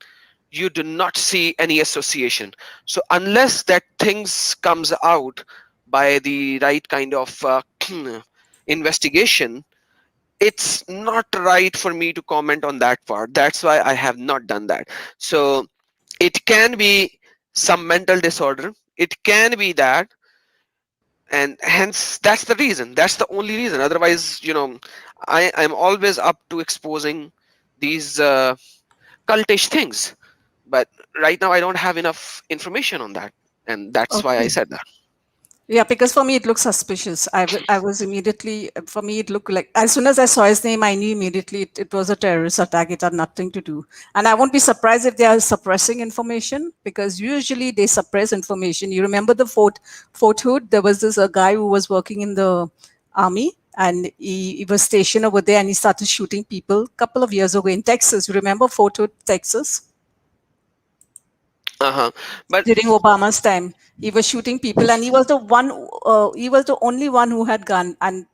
you do not see any association. So unless that things comes out by the right kind of investigation, it's not right for me to comment on that part. That's why I have not done that. So it can be some mental disorder, it can be that, and hence that's the reason, that's the only reason. Otherwise, I'm always up to exposing these cultish things, but right now I don't have enough information on that, and that's why I Okay. said that. Yeah, because for me it looked suspicious. I was immediately, for me it looked like, as soon as I saw his name, I knew immediately it was a terrorist attack. It had nothing to do. And I won't be surprised if they are suppressing information, because usually they suppress information. You remember the Fort Hood? There was this a guy who was working in the army, and he was stationed over there, and he started shooting people a couple of years ago in Texas. You remember Fort Hood, Texas? Uh-huh. But During Obama's time. He was shooting people, and he was the one. He was the only one who had gun, and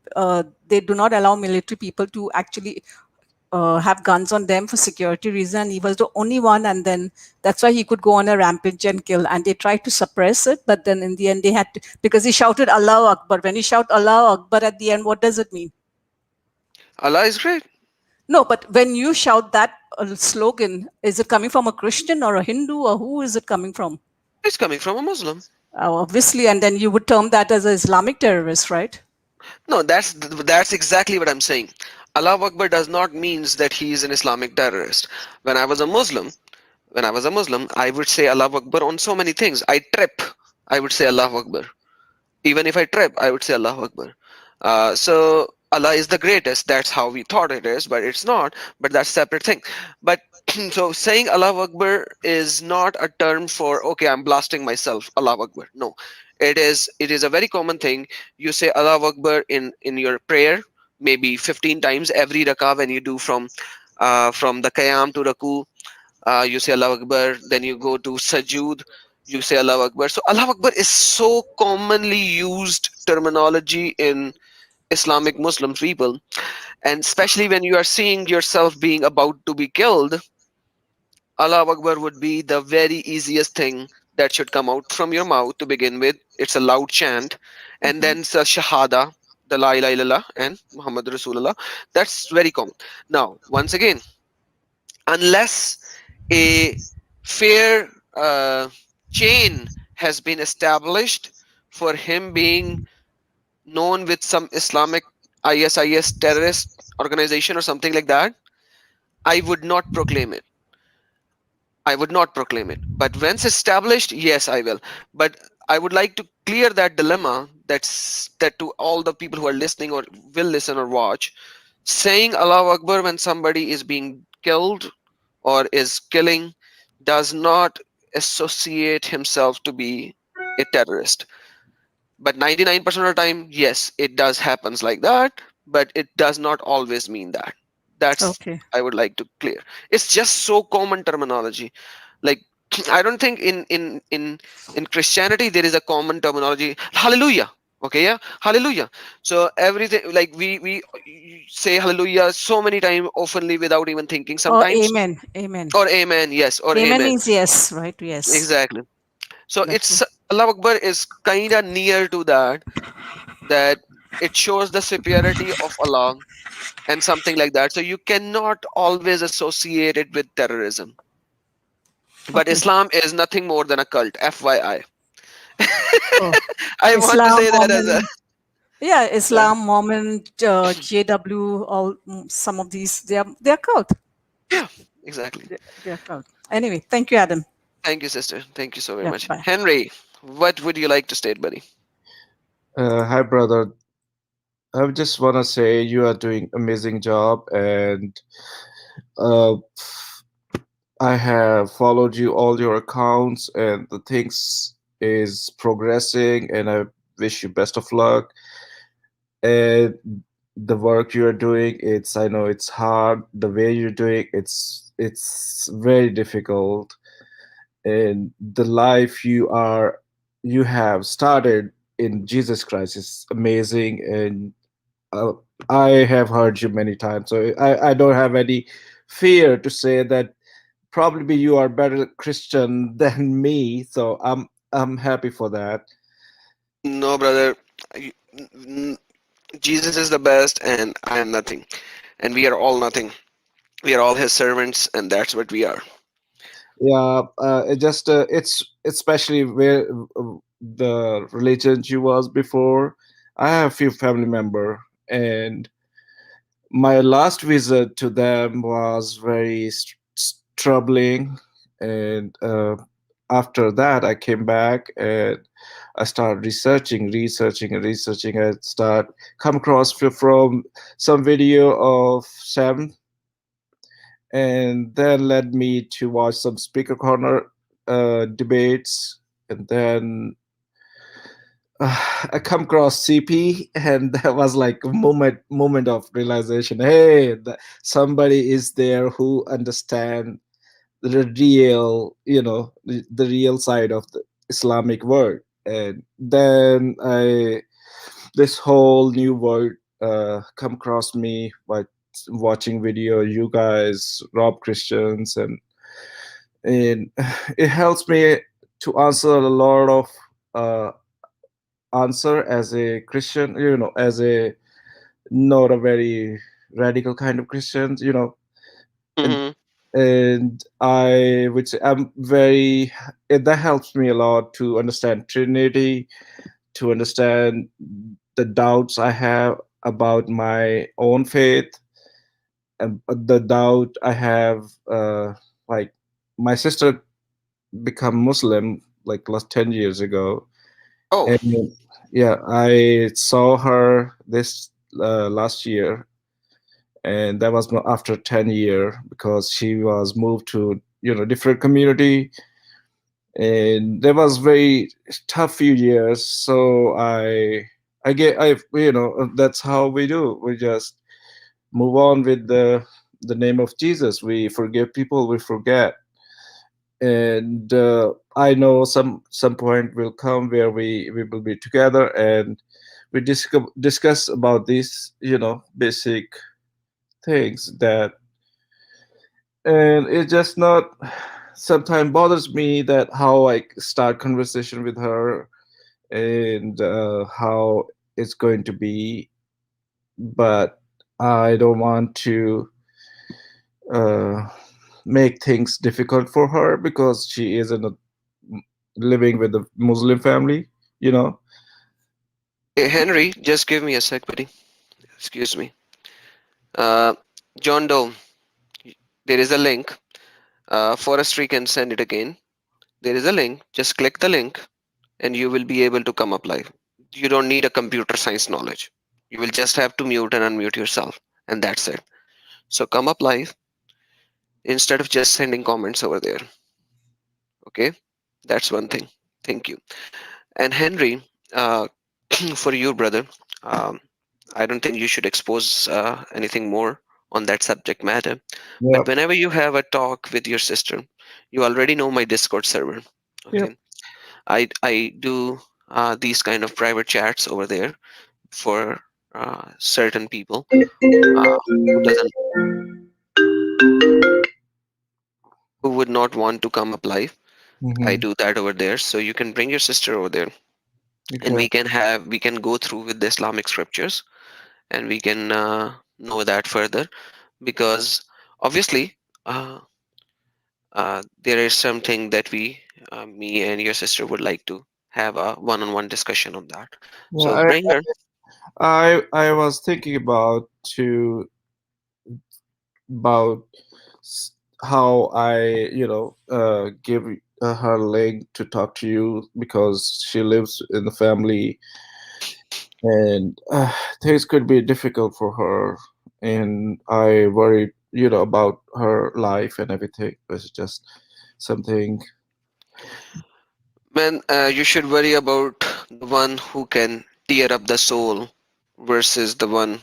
they do not allow military people to actually have guns on them for security reason. He was the only one, and then that's why he could go on a rampage and kill. And they tried to suppress it, but then in the end they had to, because he shouted Allahu Akbar. When he shout Allahu Akbar at the end, what does it mean? Allah is great. No, but when you shout that slogan, is it coming from a Christian or a Hindu, or who is it coming from? It's coming from a Muslim. Obviously, and then you would term that as an Islamic terrorist, right? No, that's exactly what I'm saying. Allah Akbar does not means that he is an Islamic terrorist. When I was a Muslim, I would say Allah Akbar on so many things. I trip, I would say Allah Akbar. Even if I trip, I would say Allah Akbar. So Allah is the greatest. That's how we thought it is, but it's not. But that's a separate thing. But so saying Allah Akbar is not a term for, okay, I'm blasting myself. Allah Akbar. No, it is a very common thing. You say Allah Akbar in your prayer maybe 15 times every rakah when you do from the qiyam to raku. You say Allah Akbar, then you go to Sajud, you say Allah Akbar. So Allah Akbar is so commonly used terminology in Islamic Muslim people, and especially when you are seeing yourself being about to be killed, Allah Akbar would be the very easiest thing that should come out from your mouth to begin with. It's a loud chant, and then it's a Shahada, the La ilaha illallah and Muhammad Rasulullah. That's very common. Now, once again, unless a fair chain has been established for him being known with some Islamic ISIS terrorist organization or something like that, I would not proclaim it. I would not proclaim it. But once established, yes, I will. But I would like to clear that dilemma that to all the people who are listening or will listen or watch, saying Allahu Akbar when somebody is being killed or is killing does not associate himself to be a terrorist. But 99% of the time, yes, it does happens like that, but it does not always mean that. That's Okay. I would like to clear. It's just so common terminology. Like I don't think in Christianity there is a common terminology. Hallelujah. Okay, yeah, hallelujah. So everything like we say hallelujah so many times, oftenly without even thinking Or sometimes. amen. Amen. Or amen, yes, or Amen amen. means yes, right? Yes. Exactly. So That's true. it's Allah Akbar is kind of near to that, that it shows the superiority of Allah and something like that. So you cannot always associate it with terrorism. But Okay. Islam is nothing more than a cult, FYI. Oh, I want to Islam, say that as a. Mormon. Yeah, Yeah. Islam, Mormon, JW, all some of these, they are cult. Yeah, exactly. They are cult. Anyway, thank you, Adam. Thank you, sister. Thank you so very Yeah, much. bye. Henry, what would you like to state, buddy? Hi, brother. I just want to say you are doing amazing job, and uh, I have followed you all your accounts, and the things is progressing, and I wish you best of luck. And the work you are doing, it's I know it's hard. The way you're doing, it's very difficult, and the life you have started in Jesus Christ is amazing, and uh, I have heard you many times, so I don't have any fear to say that probably you are better Christian than me. So I'm happy for that. No, brother. I- n- Jesus is the best, and I am nothing. And we are all nothing. We are all his servants, and that's what we are. Yeah, it's especially where the religion you was before. I have a few family member, and my last visit to them was very troubling, and after that I came back and I started researching. I start come across from some video of Sam, and then led me to watch some speaker corner debates, and then I come across CP, and that was like a moment of realization. Hey, somebody is there who understand the real, the real side of the Islamic world. And then I this whole new world come across me by watching video you guys, Rob Christians, and it helps me to answer a lot of uh, answer as a Christian, as a not a very radical kind of Christian, and Hmm. and I would say I'm very that helps me a lot to understand Trinity, to understand the doubts I have about my own faith, and the doubt I have, like my sister become Muslim like last 10 years ago. Oh, And yeah, I saw her this last year, and that was after 10 year because she was moved to different community, and that was very tough few years. So that's how we do. We just move on with the name of Jesus. We forgive people. We forget, and I know some point will come where we will be together and we discuss about these basic things that, and it just not sometimes bothers me that how I start conversation with her, and how it's going to be, but I don't want to uh, make things difficult for her because she is in a living with a Muslim family, you know. hey, Henry, just give me a sec, buddy. Excuse me. Uh, John Doe, there is a link. Forestry can send it again. There is a link. Just click the link, and you will be able to come up live. You don't need a computer science knowledge. You will just have to mute and unmute yourself, and that's it. So come up live instead of just sending comments over there. Okay, that's one thing. Thank you. And Henry, uh, for you, brother, um, I don't think you should expose anything more on that subject matter. But Yep. whenever you have a talk with your sister, you already know my Discord server. Yep. Okay, I do these kind of private chats over there for certain people who doesn't who would not want to come up live. I Hmm. do that over there, so you can bring your sister over there, and Okay. we can go through with the Islamic scriptures, and we can know that further, because obviously there is something that me and your sister would like to have a one-on-one discussion on that. Yeah, So bring her. I was thinking about about s- how I, give her link to talk to you because she lives in the family, and things could be difficult for her, and I worry, about her life and everything. It's just something. Man, you should worry about the one who can tear up the soul versus the one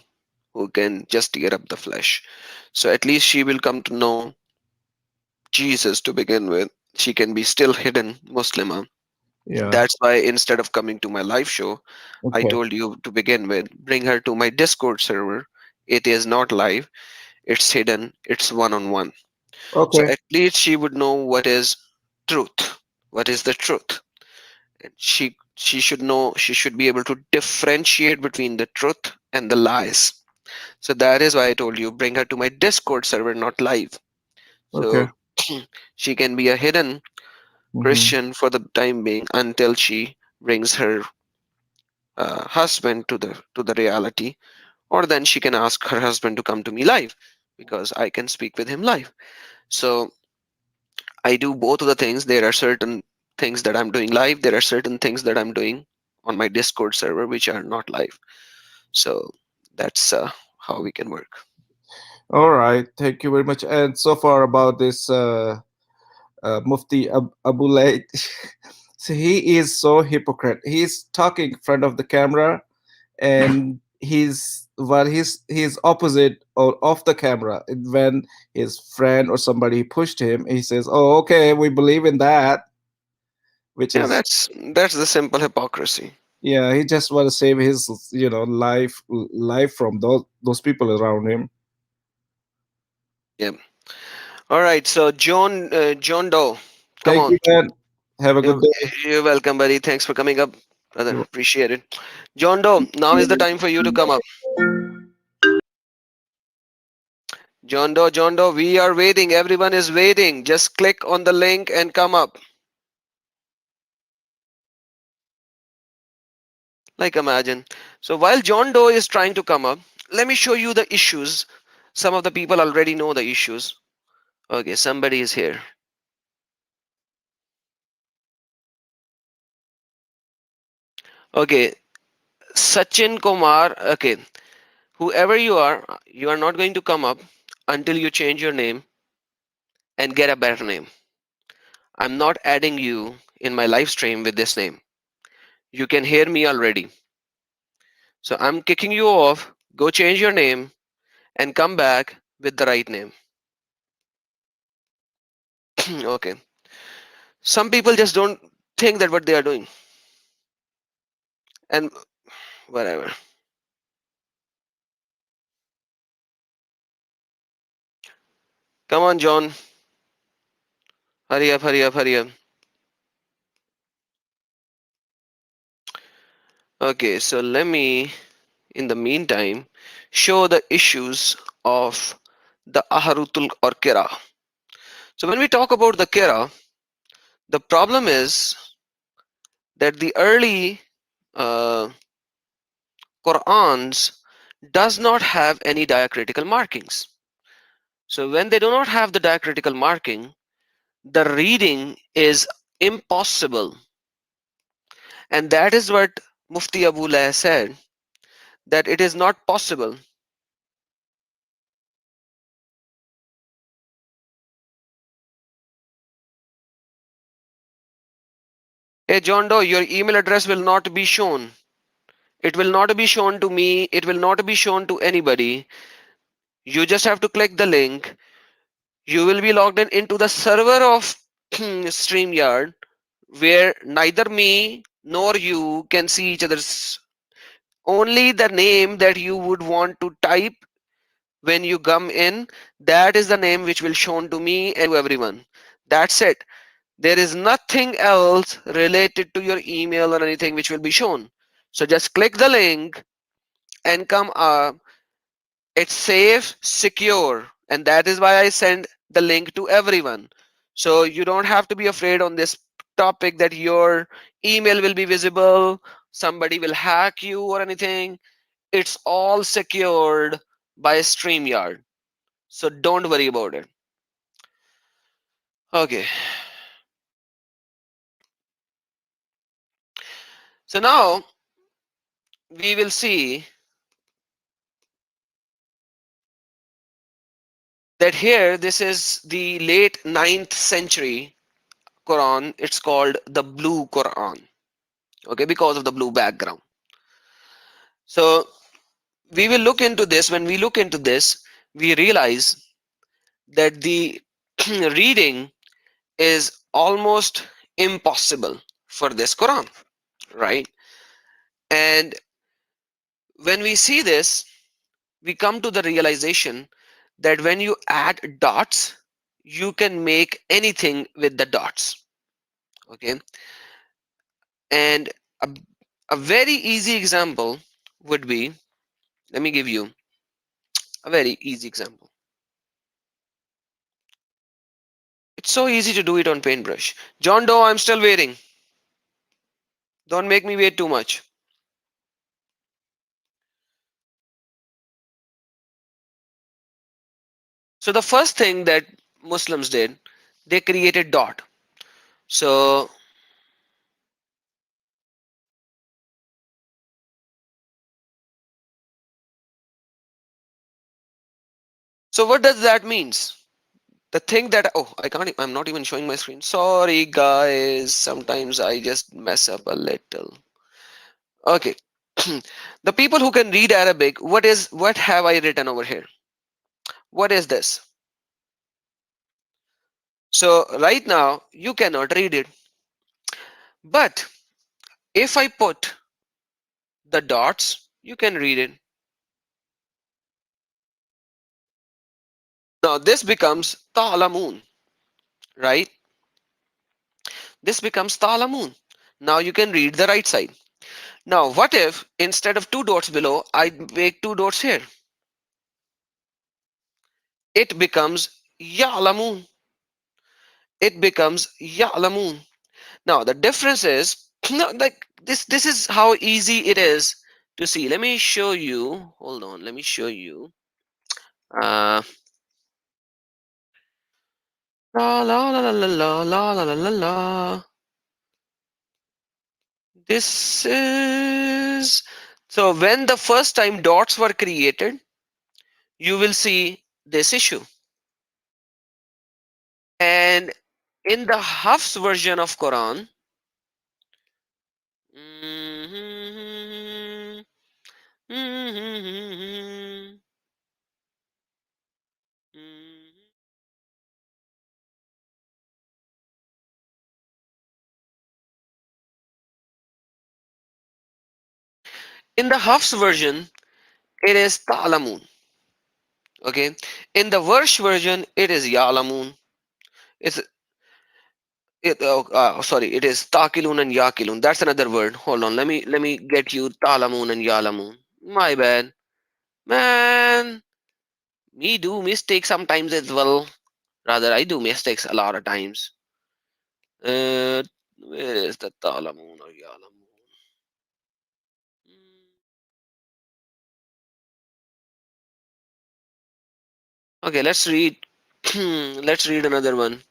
who can just tear up the flesh. So at least she will come to know Jesus to begin with. She can be still hidden Muslima. Yeah. That's why instead of coming to my live show, I Okay. told you to begin with, bring her to my Discord server. It is not live, it's hidden, it's one on one. So Okay. at least she would know what is truth. What is the truth? And she should know, she should be able to differentiate between the truth and the lies. So that is why I told you bring her to my Discord server, not live. Okay. So she can be a hidden Hmm. Christian for the time being until she brings her husband to the reality, or then she can ask her husband to come to me live because I can speak with him live. So I do both of the things. There are certain things that I'm doing live. There are certain things that I'm doing on my Discord server which are not live. So that's how we can work. All right. Thank you very much. And so far about this Mufti Abu Layth. So he is so hypocrite. He's talking in front of the camera, and he's opposite or off the camera. And when his friend or somebody pushed him, he says, "Oh, okay, we believe in that," which Yeah, is, that's the simple hypocrisy. yeah, he just want to save his life from those people around him. Yeah. All right. So John Doe, come Thank on. you, man. Have a good You're, day. you're welcome, buddy. Thanks for coming up, brother. Appreciate it. John Doe, now is the time for you to come up. John Doe, we are waiting. Everyone is waiting. Just click on the link and come up. Like imagine. So while John Doe is trying to come up, let me show you the issues. Some of the people already know the issues. Okay, somebody is here. Okay, Sachin Kumar. Okay, whoever you are not going to come up until you change your name and get a better name. I'm not adding you in my live stream with this name. You can hear me already. So I'm kicking you off. Go change your name and come back with the right name. Okay. Some people just don't think that what they are doing. And whatever. Come on, John. Hurry up, hurry up, hurry up. Okay, so let me, in the meantime, show the issues of the Aharutul or Kira. So when we talk about the Kira, the problem is that the early uh, Qurans does not have any diacritical markings. So when they do not have the diacritical marking, the reading is impossible. And that is what Mufti Abu Layth said, that it is not possible. Hey John Doe, your email address will not be shown. It will not be shown to me. It will not be shown to anybody. You just have to click the link. You will be logged in into the server of StreamYard, where neither me nor you can see each other's. Only the name that you would want to type when you come in, that is the name which will shown to me and to everyone. That's it. There is nothing else related to your email or anything which will be shown. So just click the link and come up. It's safe, secure, and that is why I send the link to everyone. So you don't have to be afraid on this topic that your email will be visible, somebody will hack you or anything. It's all secured by StreamYard. So don't worry about it. Okay. So now we will see that here this is the late 9th century Quran. It's called the blue Quran. Okay, because of the blue background. So we will look into this. When we look into this, we realize that the reading is almost impossible for this Quran, right? And when we see this, we come to the realization that when you add dots, you can make anything with the dots. Okay, and a, a very easy example would be, let me give you a very easy example. It's so easy to do it on paintbrush. John Doe, I'm still waiting. Don't make me wait too much. So the first thing that Muslims did, they created dot. So what does that means? The thing that, oh, I can't, I'm not even showing my screen. Sorry guys, sometimes I just mess up a little. Okay. The people who can read Arabic, what have I written over here? What is this? So right now you cannot read it. But if I put the dots, you can read it. Now this becomes ta'lamun, right? This becomes ta'lamun. Now you can read the right side. Now what if instead of two dots below, I make two dots here? It becomes ya'lamun. It becomes ya'lamun. Now the difference is, no, like this is how easy it is to see. Let me show you. Hold on, let me show you. Uh la la la la la la la la la la. This is, so when the first time dots were created, you will see this issue. And in the Hafs version of Quran, in the Hafs version, it is ta'lamun. Okay, in the Warsh version, it is ya'lamun. It's sorry, it is taqilun and yaqilun. That's another word. Hold on, let me get you ta'lamun and ya'lamun. My bad, man. Me do mistakes sometimes as well. Rather, I do mistakes a lot of times. Where is the ta'lamun or ya'lamun? Okay, let's read. Let's read another one.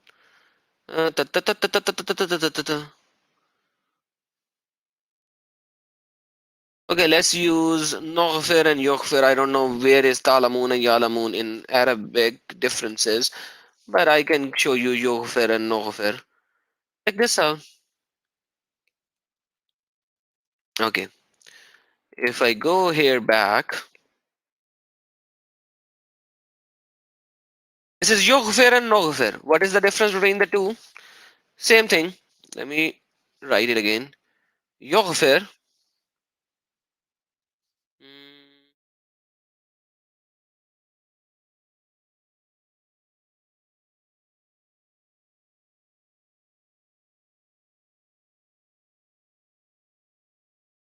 Okay, let's use Noghfir and Yoghfir. I don't know where is Talamun and Yalamun in Arabic differences, but I can show you Yoghfir and Noghfir. Check this out. Okay, if I go here back, this is Yoghfir and Noghfir. What is the difference between the two? Same thing. Let me write it again. Yoghfir.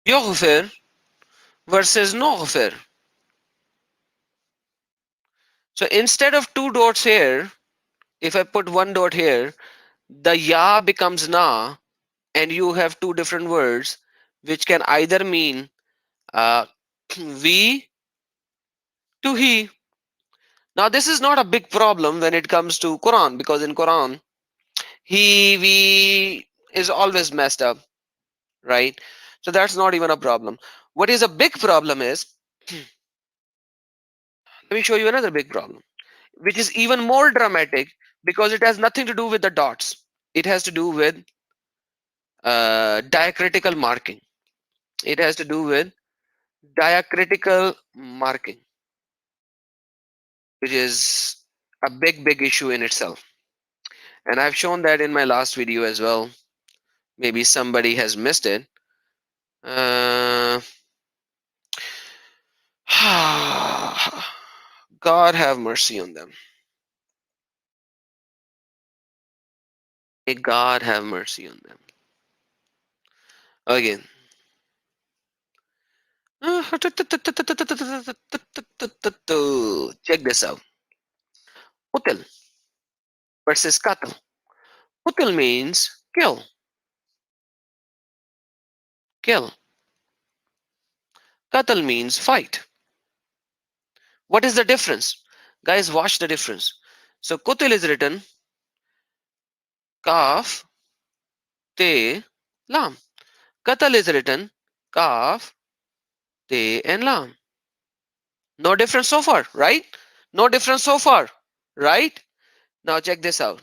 Yoghfir versus Noghfir. So instead of two dots here, if I put one dot here, the Ya becomes Na and you have two different words which can either mean we to he. Now this is not a big problem when it comes to Quran, because in Quran he we is always messed up, right? So that's not even a problem. What is a big problem is, let me show you another big problem, which is even more dramatic, because it has nothing to do with the dots. It has to do with diacritical marking. It has to do with diacritical marking, which is a big issue in itself. And I've shown that in my last video as well. Maybe somebody has missed it. Uh, God have mercy on them. May God have mercy on them. Again. Check this out. Util versus Katal. Util means kill. Kill. Katal means fight. What is the difference? Guys, watch the difference. So Kutil is written Kaf, Te, Lam. Katal is written Kaf, Te, and Lam. No difference so far, right? No difference so far, right? Now check this out.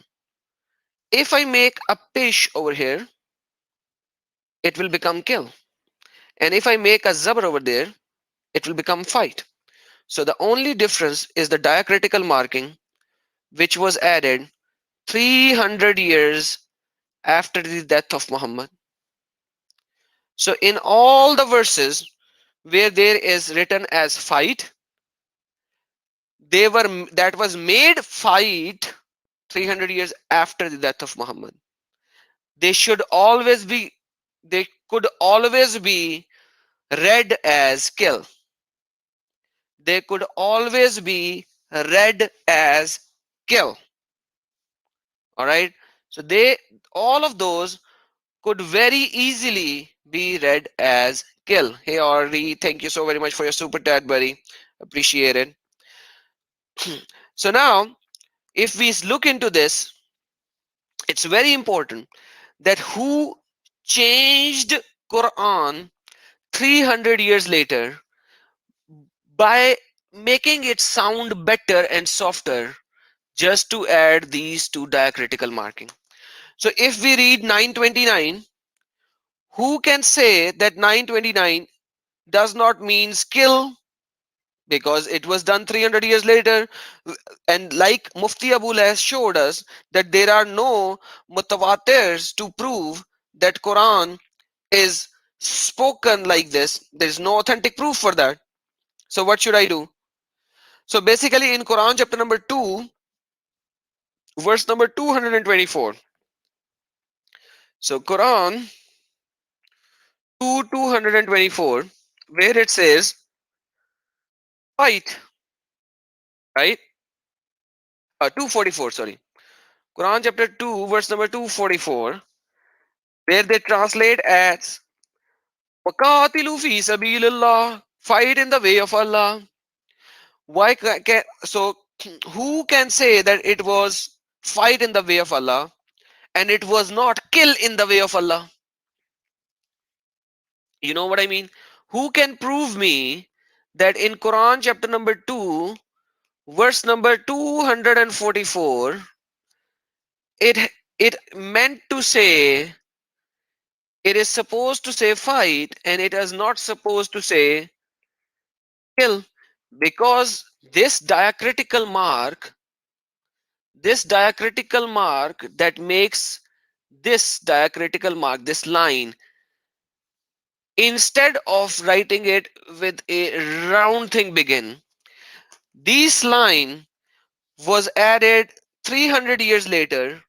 If I make a pish over here, it will become kill. And if I make a zabr over there, it will become fight. So the only difference is the diacritical marking, which was added 300 years after the death of Muhammad. So in all the verses where there is written as fight, that was made fight 300 years after the death of Muhammad. They should always be, they could always be read as kill. They could always be read as kill. All right. So all of those could very easily be read as kill. Hey Ori, thank you so very much for your super chat, buddy. Appreciate it. So now, if we look into this, it's very important that who changed Quran 300 years later by making it sound better and softer, just to add these two diacritical marking. So if we read 929, who can say that 929 does not mean skill, because it was done 300 years later? And like Mufti Abu Layth showed us that there are no mutawatirs to prove that Quran is spoken like this. There is no authentic proof for that. So what should I do? So basically in Quran chapter number 2, verse number 224. So Quran 2:224, where it says fight, right? 244, sorry. Quran chapter 2, verse number 244, where they translate as Waqatilu fi sabilillah, fight in the way of Allah. Why can, so who can say that it was fight in the way of Allah and it was not kill in the way of Allah? You know what I mean? Who can prove me that in Quran chapter number 2, verse number 244, it it meant to say, it is supposed to say fight and it is not supposed to say kill, because this diacritical mark that makes this diacritical mark, this line, instead of writing it with a round thing begin, this line was added 300 years later.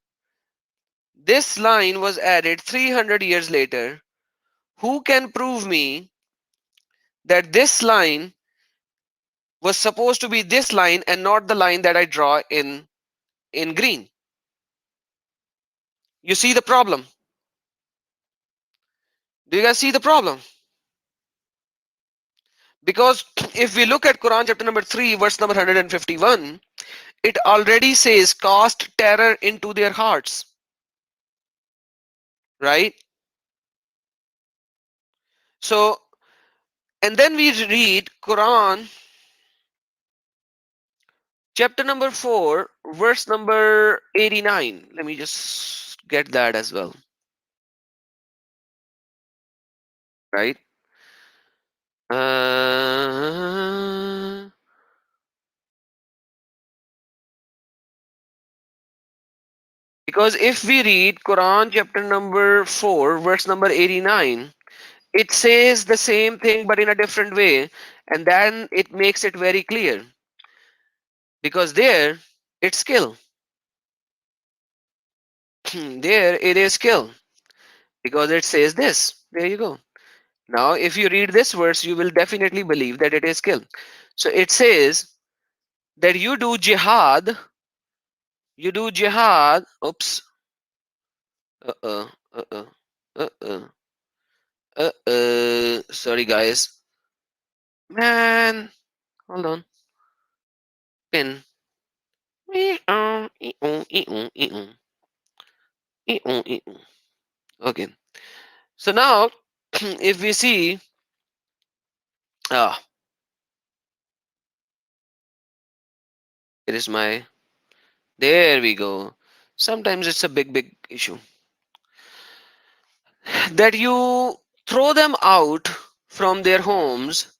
This line was added 300 years later. Who can prove me that this line was supposed to be this line and not the line that I draw in green? You see the problem? Do you guys see the problem? Because if we look at Quran chapter number 3 verse number 151, it already says cast terror into their hearts, right? So, and then we read Quran chapter number 4 verse number 89. Let me just get that as well, right? Because if we read Quran chapter number 4 verse number 89, it says the same thing but in a different way, and then it makes it very clear, because there it's skill. There it is skill, because it says this. There you go. Now if you read this verse, you will definitely believe that it is skill. So it says that you do jihad. Oops. Uh-uh. Uh-uh. Uh-uh. Sorry guys. Man, hold on. Pin. Okay. So now if we see, ah, it is my, there we go. Sometimes it's a big issue that you throw them out from their homes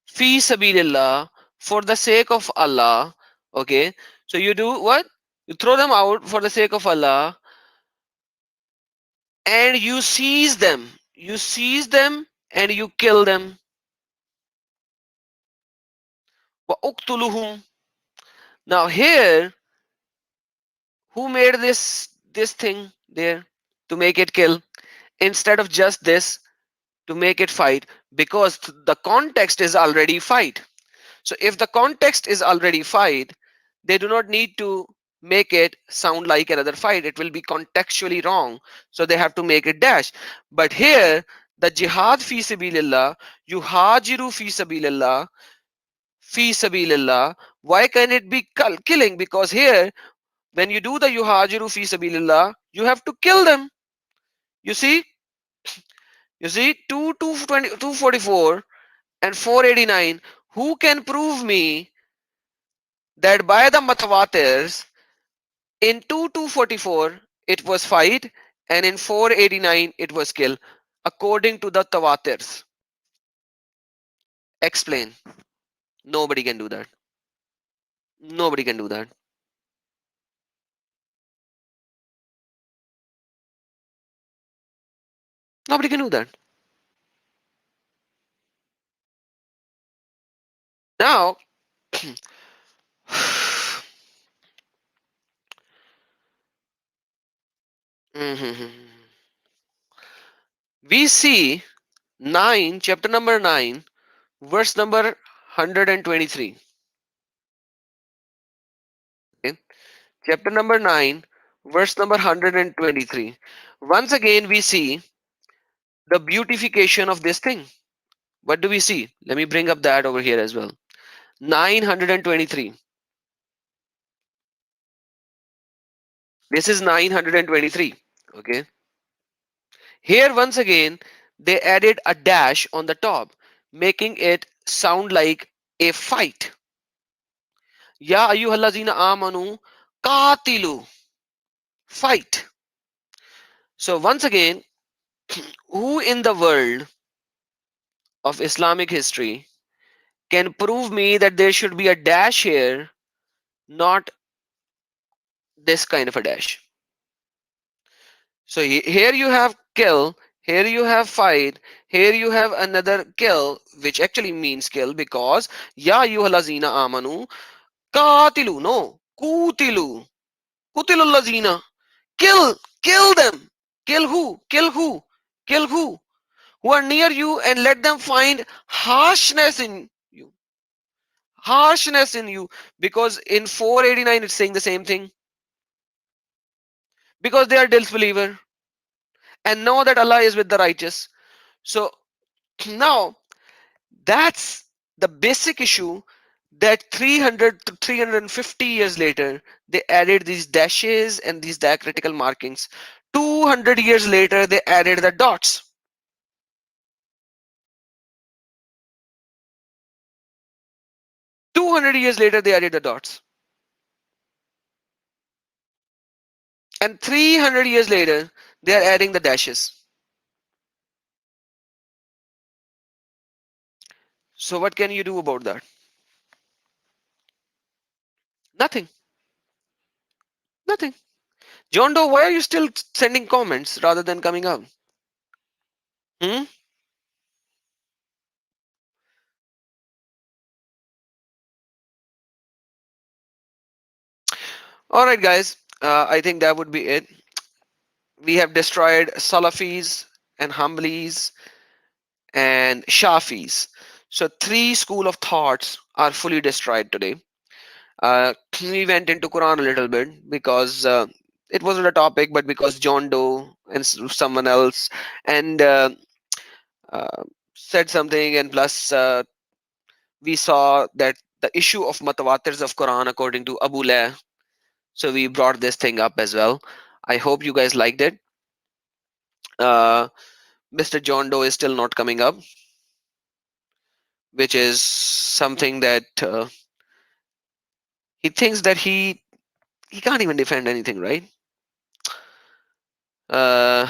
fi sabilillah, for the sake of Allah. Okay, so you do what? You throw them out for the sake of Allah, and you seize them. You seize them and you kill them. Wa uqtuluhum. Now here, who made this thing there to make it kill instead of just this to make it fight? Because the context is already fight. So if the context is already fight, they do not need to make it sound like another fight. It will be contextually wrong. So they have to make it dash. But here, the jihad fi sabilillah, yuhajiru fi sabilillah. Why can it be killing? Because here, when you do the yuhajiru fi sabilillah, you have to kill them. You see? You see, 244 and 489. Who can prove me that by the matawatirs, in 2244 it was fight, and in 489 it was kill, according to the tawatirs? Explain. Nobody can do that. Nobody can do that. Nobody can do that. Now, we see 9, chapter number 9, verse number 123. Okay? Chapter number 9, verse number 123. Once again, we see the beautification of this thing. What do we see? Let me bring up that over here as well. 923. This is 923. Okay. Here once again, they added a dash on the top, making it sound like a fight. Ya ayyuhallazina amanu qatilu. Fight. So once again, who in the world of Islamic history can prove me that there should be a dash here, not this kind of a dash? So here you have kill, here you have fight, here you have another kill, which actually means kill, because ya ayyuhallazina amanu qatilu, no, kutilu, kutilul lazina, kill them. Kill who? Kill who? Kill who are near you, and let them find harshness in you. Harshness in you. Because in 489 it's saying the same thing. Because they are disbeliever and know that Allah is with the righteous. So now that's the basic issue, that 300 to 350 years later they added these dashes and these diacritical markings. 200 years later they added the dots. 200 years later they added the dots. And 300 years later they are adding the dashes. So what can you do about that? Nothing. Nothing. John Doe, why are you still sending comments rather than coming up? Hmm? All right, guys. I think that would be it. We have destroyed Salafis and Hanbalis and Shafis. So three school of thoughts are fully destroyed today. We went into Quran a little bit because it wasn't a topic, but because John Doe and someone else and uh, said something, and plus we saw that the issue of matawatirs of Quran according to Abu Layth. So we brought this thing up as well. I hope you guys liked it. Uh, Mr. John Doe is still not coming up, which is something that he thinks that he can't even defend anything, right? Uh,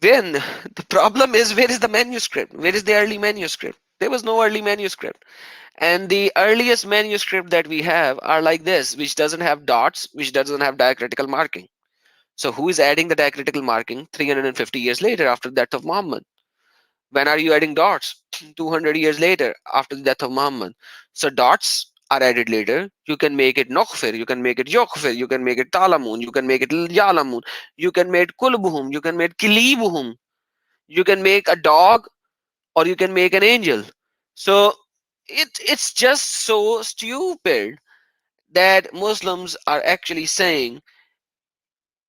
when the problem is, where is the manuscript? Where is the early manuscript? There was no early manuscript, and the earliest manuscript that we have are like this, which doesn't have dots, which doesn't have diacritical marking. So who is adding the diacritical marking 350 years later after the death of Muhammad? When are you adding dots? 200 years later after the death of Muhammad. So dots are added later. You can make it Nokhfir, you can make it Yokfir, you can make it Talamun, you can make it Yalamun, you can make Kulbuhum, you can make Kilibuhum, you can make a dog, or you can make an angel. So it's just so stupid that Muslims are actually saying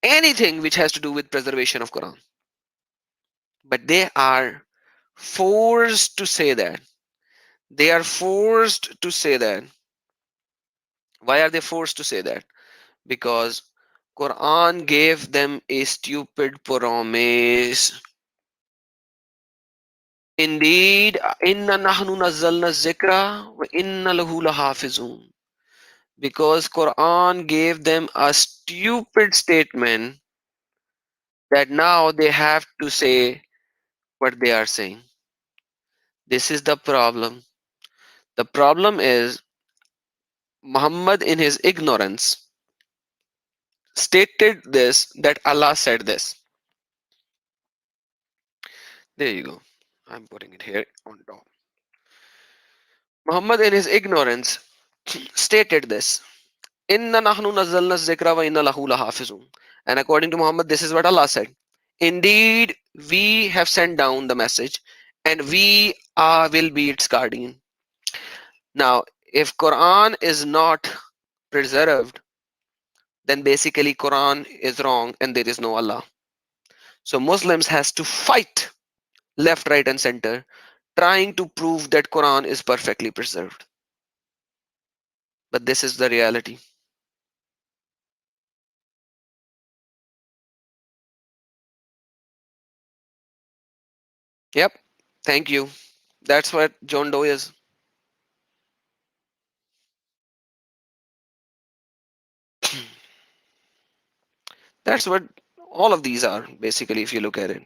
anything which has to do with preservation of Quran. But they are forced to say that. They are forced to say that. Why are they forced to say that? Because Quran gave them a stupid promise. Indeed, inna nahnu nazzalna zikra wa inna lahu lahafizun. Because Quran gave them a stupid statement that now they have to say what they are saying. This is the problem. The problem is Muhammad in his ignorance stated this, that Allah said this. There you go. I'm putting it here on top. Muhammad in his ignorance stated this. Inna nahnu nazzalna zikra wa inna lahu lahafizun. And according to Muhammad, this is what Allah said. Indeed, we have sent down the message and we will be its guardian. Now, if Quran is not preserved, then basically Quran is wrong and there is no Allah. So Muslims has to fight left, right, and center, trying to prove that Quran is perfectly preserved. But this is the reality. Yep. Thank you. That's what John Doe is. That's what all of these are, basically, if you look at it.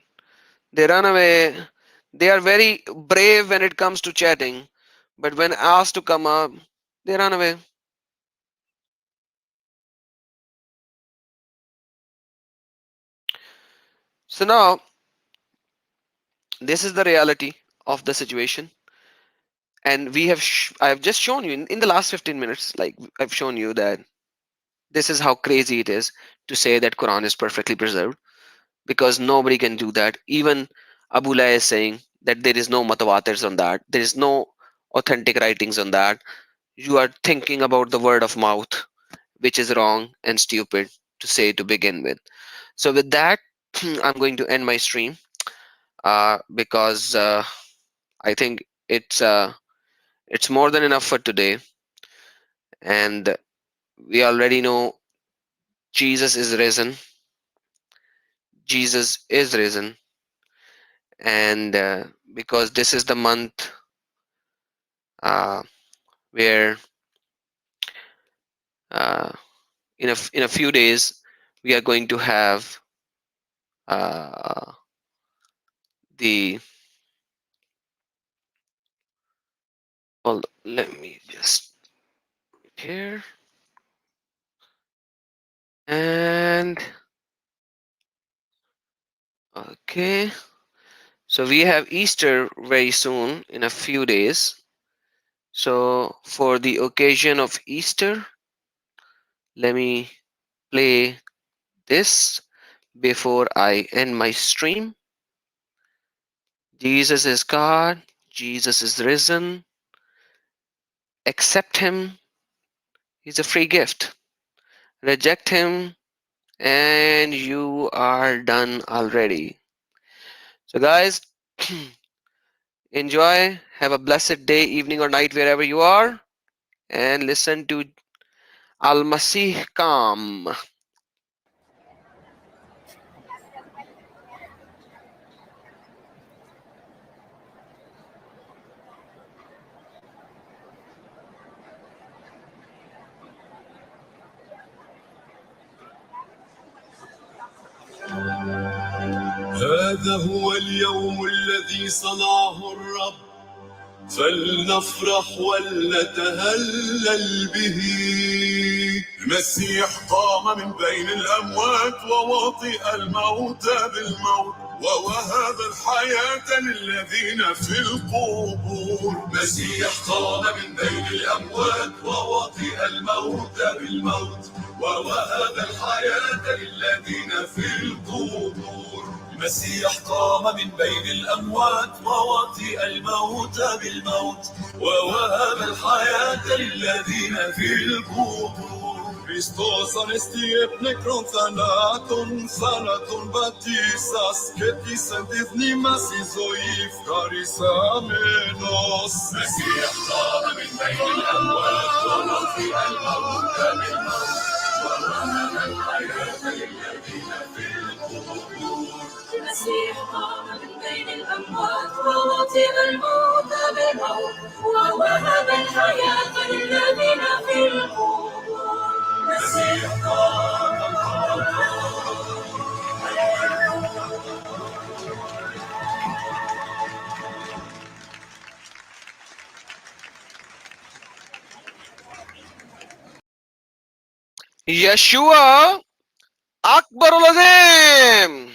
They run away. They are very brave when it comes to chatting, but when asked to come up, they run away. So now, this is the reality of the situation. And we have, I have just shown you in the last 15 minutes, like I've shown you that this is how crazy it is to say that Quran is perfectly preserved, because nobody can do that. Even Abu Layth is saying that there is no matawatirs on that. There is no authentic writings on that. You are thinking about the word of mouth, which is wrong and stupid to say to begin with. So with that, I'm going to end my stream because I think it's more than enough for today, and we already know Jesus is risen. Jesus is risen, and because this is the month where uh, in a few days we are going to have uh, the well, let me just here and okay, so we have Easter very soon in a few days. So for the occasion of Easter, let me play this before I end my stream. Jesus is God, Jesus is risen. Accept him, he's a free gift. Reject him and you are done already. So guys, enjoy, have a blessed day, evening or night wherever you are, and listen to Al Masih Kam. هذا هو اليوم الذي صنعه الرب فلنفرح ولنتهلل به. المسيح قام من بين الأموات ووطئ الموت بالموت ووهب الحياة للذين في القبور. المسيح قام من بين الأموات ووطئ الموت بالموت ووهب الحياة للذين في القبور. المسيح قام من بين الأموات ووطئ الموت بالموت ووهب الحياة للذين في القبور. Χριστός ανεστιέπνεκρον θανάτων, θάνατον πατήσας και της εν τη μνήμας η ζωή ευχαρισάμενος. Μεσσία قام من بين الأموات ووطئ الموت بالموت ووهب الحياة للذين في القبور. المسيح قام من بين الأموات ووطئ الموت بالموت ووهب الحياة للذين في القبور. المسيح قام. Yeshua Akbarul Azim.